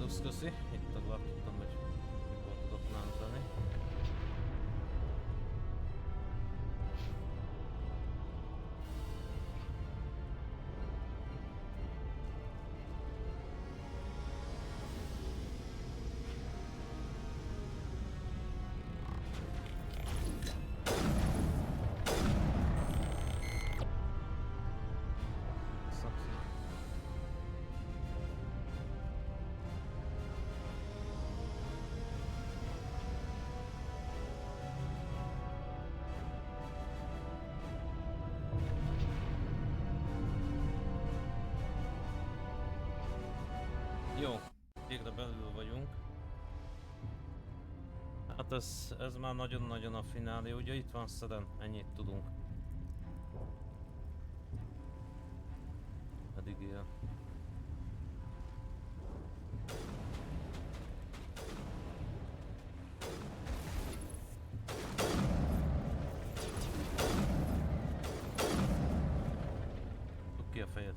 Ilos, köszi. Itt tudtam, hogy mikor tudok menteni. Jó, végre belül vagyunk. Hát ez már nagyon-nagyon a finálé, ugye itt van Szeden, ennyit tudunk. Pedig ilyen. Dugd ki a fejed.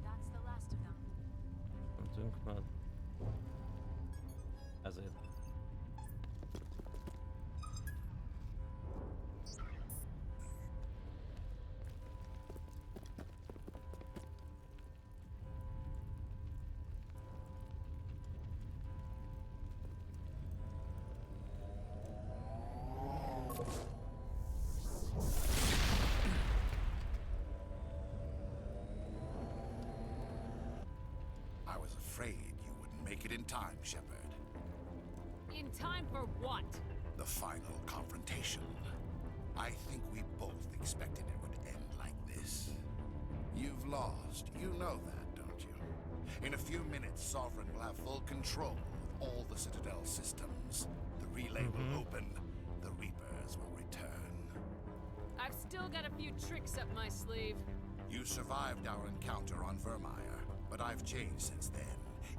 That's the last of them. Mentünk, mert ezért. I was afraid you wouldn't make it in time, Shepard. In time for what? The final confrontation. I think we both expected it would end like this. You've lost. You know that, don't you? In a few minutes, Sovereign will have full control of all the Citadel systems. The relay will open. The Reapers will return. I've still got a few tricks up my sleeve. You survived our encounter on Vermeer, but I've changed since then.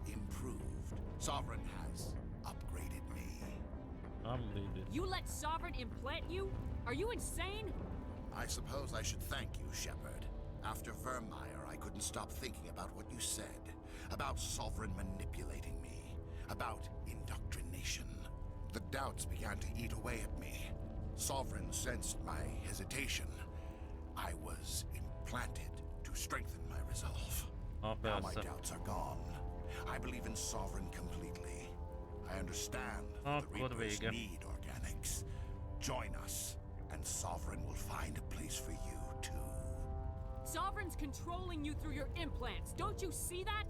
Improved. Sovereign has upgraded me. Unbelievable. You let Sovereign implant you? Are you insane? I suppose I should thank you, Shepard. After Vermeer, I couldn't stop thinking about what you said. About Sovereign manipulating me. About indoctrination. The doubts began to eat away at me. Sovereign sensed my hesitation. I was implanted to strengthen my resolve. Now my doubts are gone. I believe in Sovereign completely. I understand that the Reapers need organics. Join us, and Sovereign will find a place for you, too. Sovereign's controlling you through your implants. Don't you see that?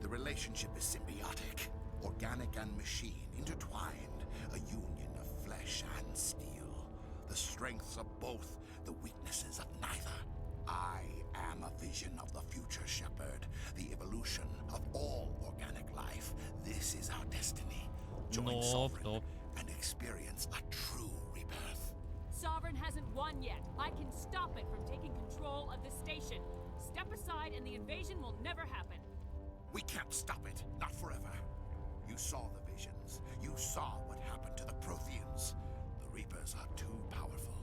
The relationship is symbiotic. Organic and machine intertwined. A union of flesh and steel. The strengths of both, the weaknesses of neither. I am a vision of the future, Shepard. The evolution of all organic life. This is our destiny. Join Sovereign and experience a true rebirth. Sovereign hasn't won yet. I can stop it from taking control of the station. Step aside and the invasion will never happen. We can't stop it. Not forever. You saw the visions. You saw what happened to the Protheans. The Reapers are too powerful.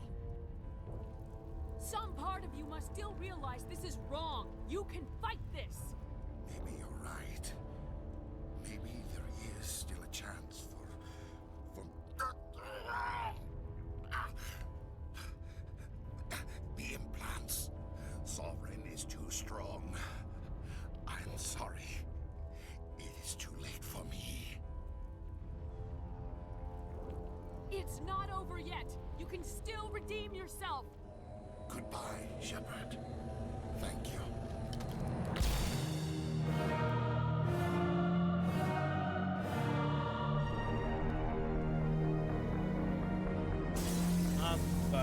Some part of you must still realize this is wrong. You can fight this. Maybe you're right. Maybe there is still a chance for... The implants. Sovereign is too strong. I'm sorry. It is too late for me. It's not over yet. You can still redeem yourself. Goodbye, Shepard. Thank you.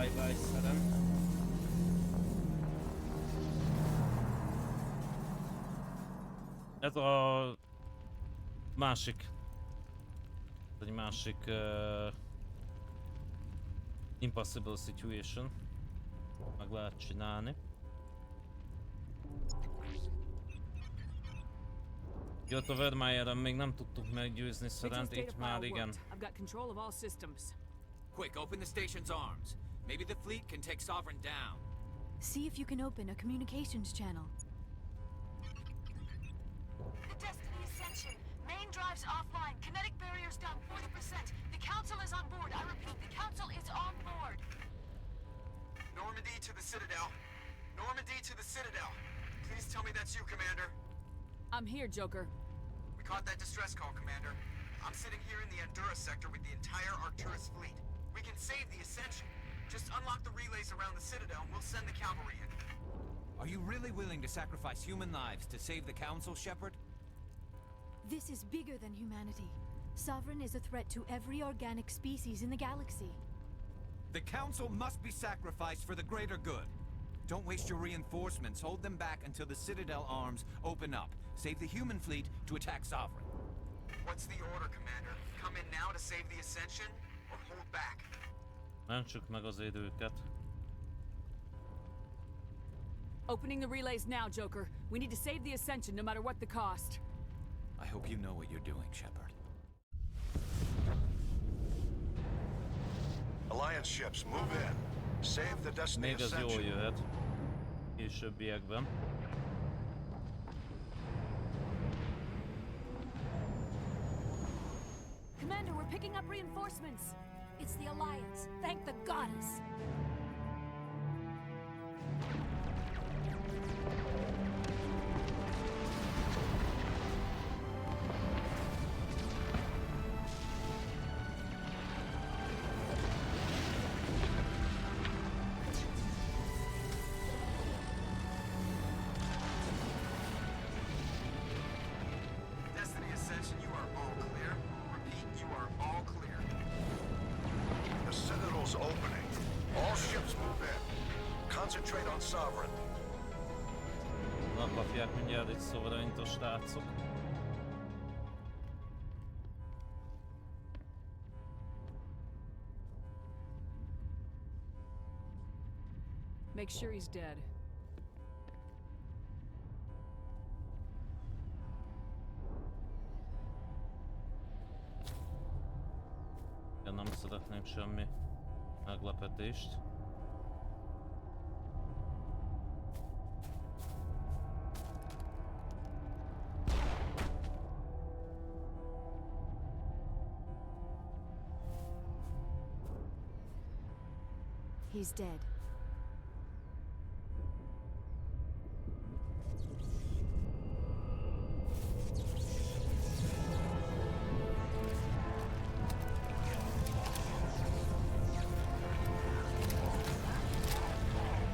Bye Seren. Ez a másik, egy másik impossible situation, meg lehet csinálni. Jött a Vermeeren még nem tudtuk meggyőzni Szerent, itt már igen. I've got control of all systems. Quick, open the station's arms. Maybe the fleet can take Sovereign down. See if you can open a communications channel. The Destiny Ascension. Main drives offline. Kinetic barriers down 40%. The Council is on board. I repeat, the Council is on board. Normandy to the Citadel. Normandy to the Citadel. Please tell me that's you, Commander. I'm here, Joker. We caught that distress call, Commander. I'm sitting here in the Honduras sector with the entire Arcturus fleet. We can save the Ascension. Just unlock the relays around the Citadel and we'll send the cavalry in. Are you really willing to sacrifice human lives to save the Council, Shepard? This is bigger than humanity. Sovereign is a threat to every organic species in the galaxy. The Council must be sacrificed for the greater good. Don't waste your reinforcements. Hold them back until the Citadel arms open up. Save the human fleet to attack Sovereign. What's the order, Commander? Come in now to save the Ascension, or hold back? Mentsük meg az időket. Opening the relays now, Joker. We need to save the Ascension no matter what the cost. I hope you know what you're doing, Shepard. Alliance ships, move in. Save the Destiny Még az jól Ascension. jöhet. Későbbiekben. Commander, we're picking up reinforcements. It's the Alliance. Thank the goddess. Destiny Ascension, you are all clear. Repeat, you are all clear. The Citadel's opening. All ships move in. Concentrate on Sovereign. Nakapják mindjárt egy Sovereignt a srácok. Make sure he's dead. Ja, nem szeretném semmi meglepetést. He's dead.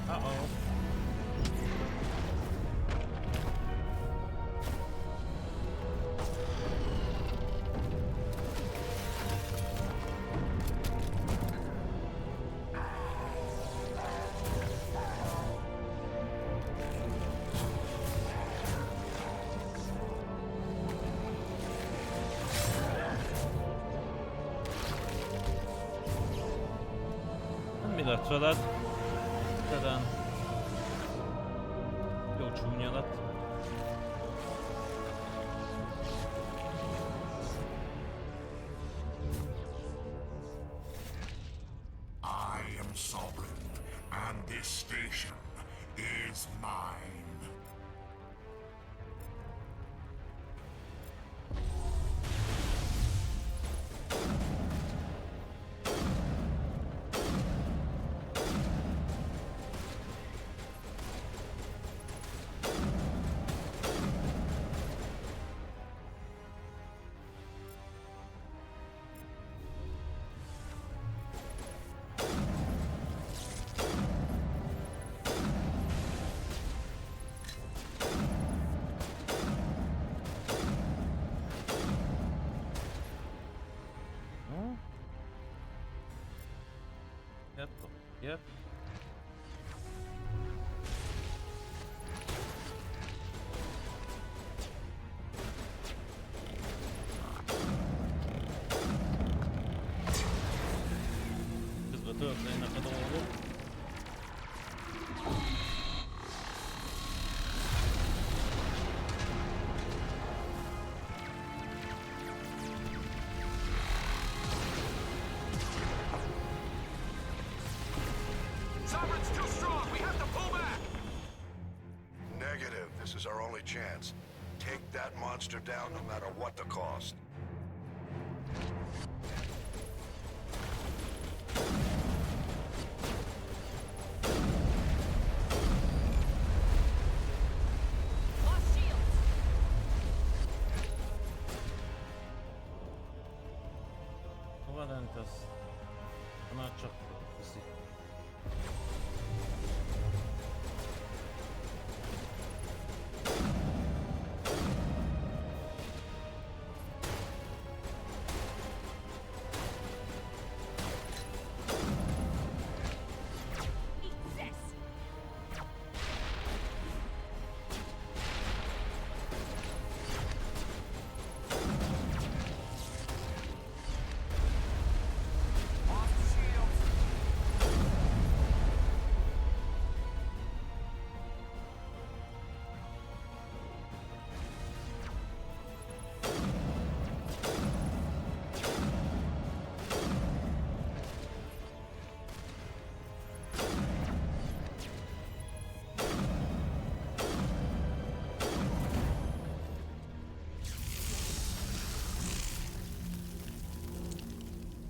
Uh-oh. Mi lett veled? Teden. Jó csúnya lett. I am Sovereign, and this station is mine. ezért. Közben történnek a dolgok. Sovereign's too strong. We have to pull back. Negative. This is our only chance. Take that monster down no matter what the cost. Lost shields. Hova lent az? Már csak viszi. Eat this. Lost shields.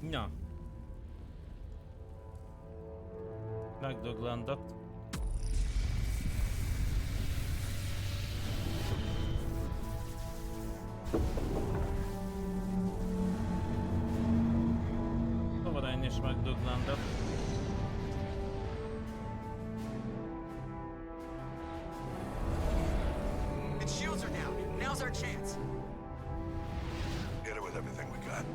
Na. Megdöglendett. Sovereign is megdöglendett. Its shields are down. Now's our chance. Hit it with everything we got.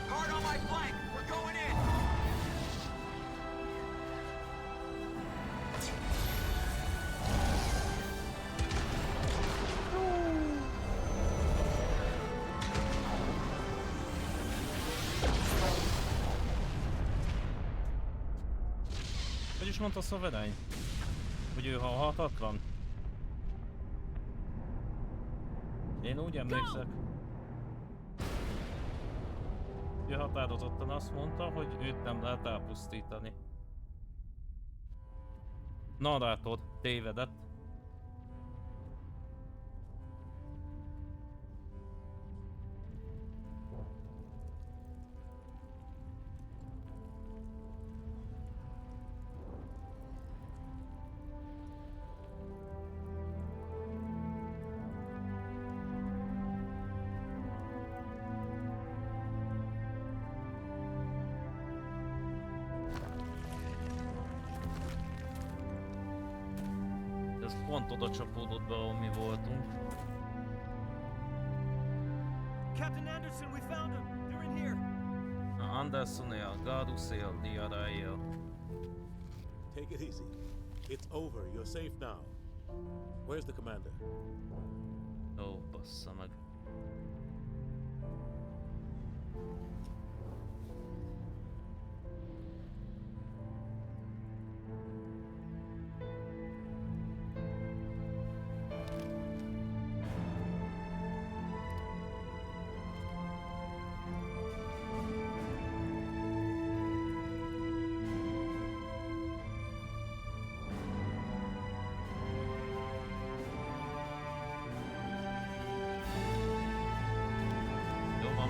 Hard on my flank. We're going in. Hogy is mondta Sovereign? Hogy ő halhatatlan? Én úgy emlékszek. Ő határozottan azt mondta, hogy őt nem lehet elpusztítani. Narrátor tévedett. Ez pont oda csapódott be, ahol mi voltunk. Captain Anderson, we found them. They're in here. Andersonél, Garusél, Diarraél. Take it easy. It's over. You're safe now. Where's the commander? Ó, bassza meg.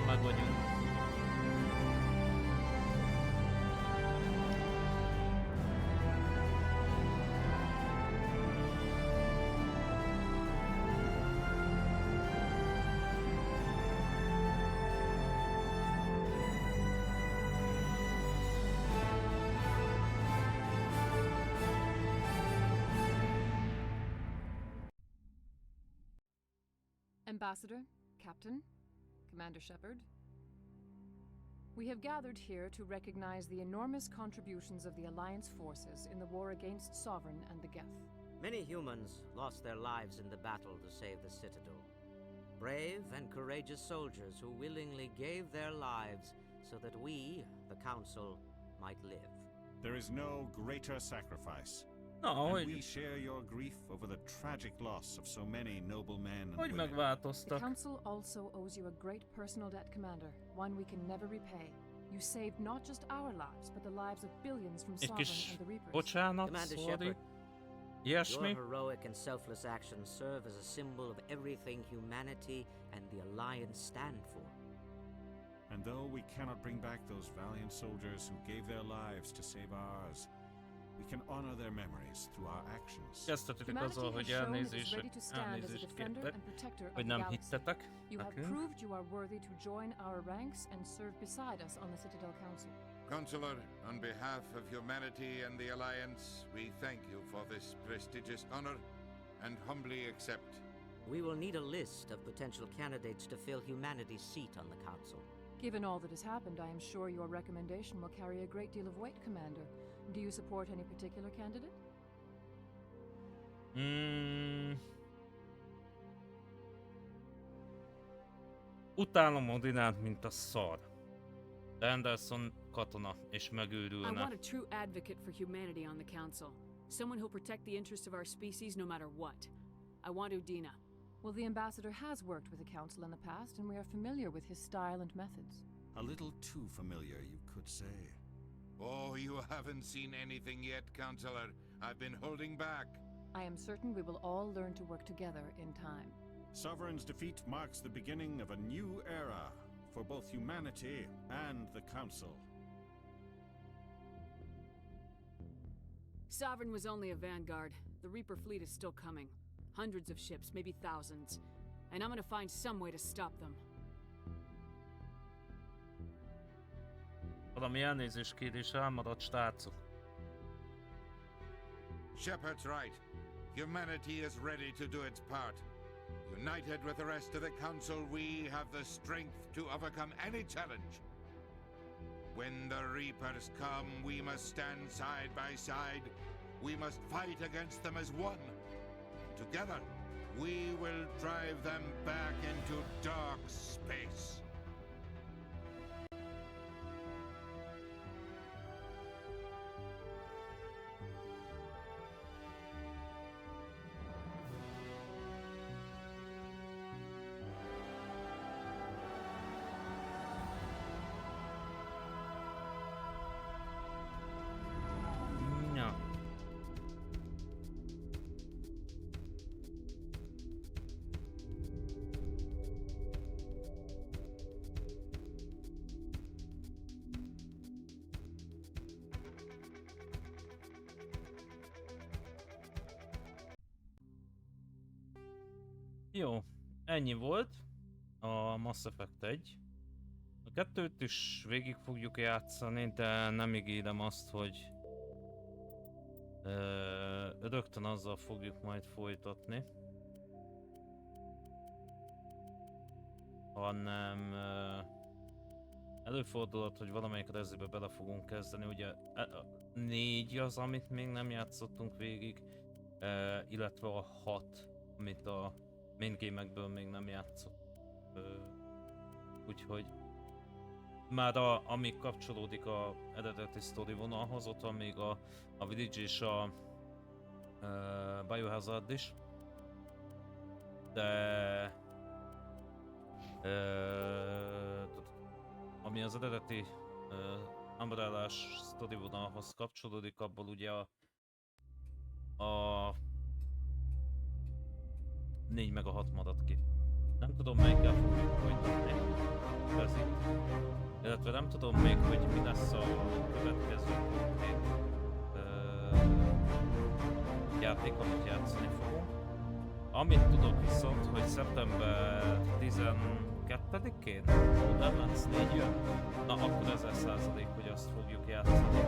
Meg vagyunk. Ambassador, Captain, Commander Shepard. We have gathered here to recognize the enormous contributions of the Alliance forces in the war against Sovereign and the Geth. Many humans lost their lives in the battle to save the Citadel. Brave and courageous soldiers who willingly gave their lives so that we, the Council, might live. There is no greater sacrifice. No, and we share your grief over the tragic loss of so many noble men and hogy women. The megváltoztak. Council also owes you a great personal debt, Commander, one we can never repay. You saved not just our lives, but the lives of billions from Egy Sovereign kis and the Reapers. bocsánat, Commander sorry. Shepard, Ilyesmi. your heroic and selfless actions serve as a symbol of everything humanity and the Alliance stand for. And though we cannot bring back those valiant soldiers who gave their lives to save ours, we can honor their memories through our actions. Kezdtetek azzal, hogy elnézést kértek, hogy nem hittetek You have nekünk. proved you are worthy to join our ranks and serve beside us on the Citadel Council. Counselor, on behalf of humanity and the Alliance, we thank you for this prestigious honor and humbly accept. We will need a list of potential candidates to fill humanity's seat on the Council. Given all that has happened, I am sure your recommendation will carry a great deal of weight, Commander. Do you support any particular candidate? Utálom Odinát, mint a szar. De Anderson katona, és I megőrülne. want a true advocate for humanity on the Council. Someone who'll protect the interests of our species no matter what. I want Udina. Well, the Ambassador has worked with the Council in the past, and we are familiar with his style and methods. A little too familiar, you could say. Oh, you haven't seen anything yet, Counselor. I've been holding back. I am certain we will all learn to work together in time. Sovereign's defeat marks the beginning of a new era for both humanity and the Council. Sovereign was only a vanguard. The Reaper fleet is still coming. Hundreds of ships, maybe thousands. And I'm gonna find some way to stop them. Valami elnézéskérés elmaradt, srácok. Shepard's right. Humanity is ready to do its part. United with the rest of the Council, we have the strength to overcome any challenge. When the Reapers come, we must stand side by side. We must fight against them as one. Together, we will drive them back into dark space. Ja. Jó, ennyi volt a Mass Effect 1. A kettőt is végig fogjuk játszani, de nem ígérem azt, hogy rögtön azzal fogjuk majd folytatni, hanem előfordulhat, hogy valamelyik rezébe bele fogunk kezdeni. Ugye 4 az, amit még nem játszottunk végig, illetve a 6, amit a main game-ekből még nem játszott. Úgyhogy már ami kapcsolódik a eredeti sztori vonalhoz, ott van még a Village és a Biohazard is. De ami az eredeti Umbrella-s sztori vonalhoz kapcsolódik, abból ugye a 4 meg a 6 maradt ki. Nem tudom, melyikkel fogjuk folytatni. Ez itt. Illetve nem tudom még, hogy mi lesz a következő konkrét játék, amit játszani fogunk. Amit tudok viszont, hogy szeptember 12-én Borderlands 4 jön, na akkor 1000%, hogy azt fogjuk játszani.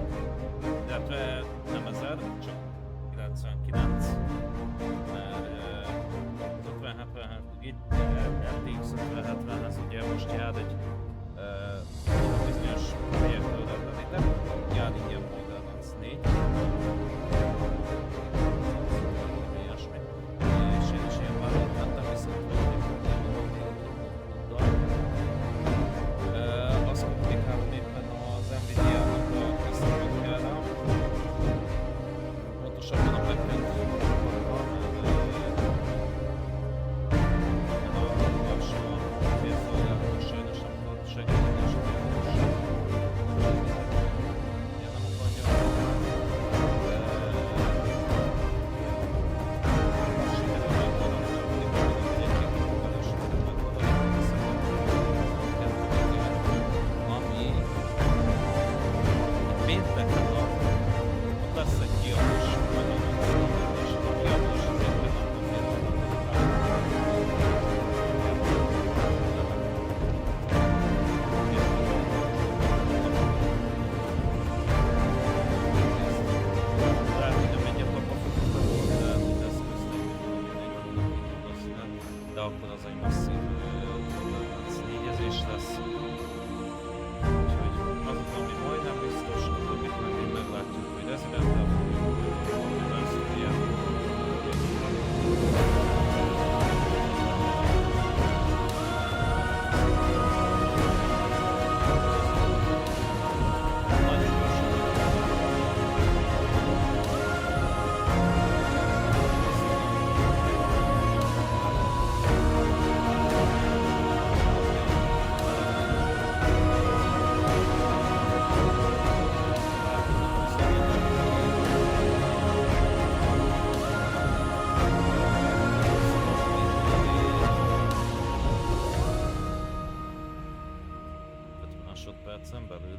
Illetve nem 1000, csak 99, mert az 50-70 itt RTX 50-70-hez ugye most jár egy bizonyos projektről rendelítem, jár ingyen Borderlands 4, ilyesmi, és én is ilyen vállalat lettem, viszont azt kommunikálom éppen az Nvidia-nak a közszolgálójára, pontosabban a backend sokkal, mert a alsó félszolgálatos sajnos nem tudott segíteni, és ugye nem akarja sikerül megvalani, hogy egyébként munkára sikerül megvalani, ami pénteken ott lesz egy kiadós, majd annak és a kiadós azért nem lehet, hogy nem egyet abba fogunk bevolni, lehet, hogy ez köztünk, hogy egy hónapig valószínűleg, de akkor az egy masszív négyezés lesz. Úgyhogy az, ami majdnem biztos, a többit meg még meglátjuk, hogy Resident-tel fogjuk, vagy valami Studiát. Nagyon gyorsan. Másodpercen belül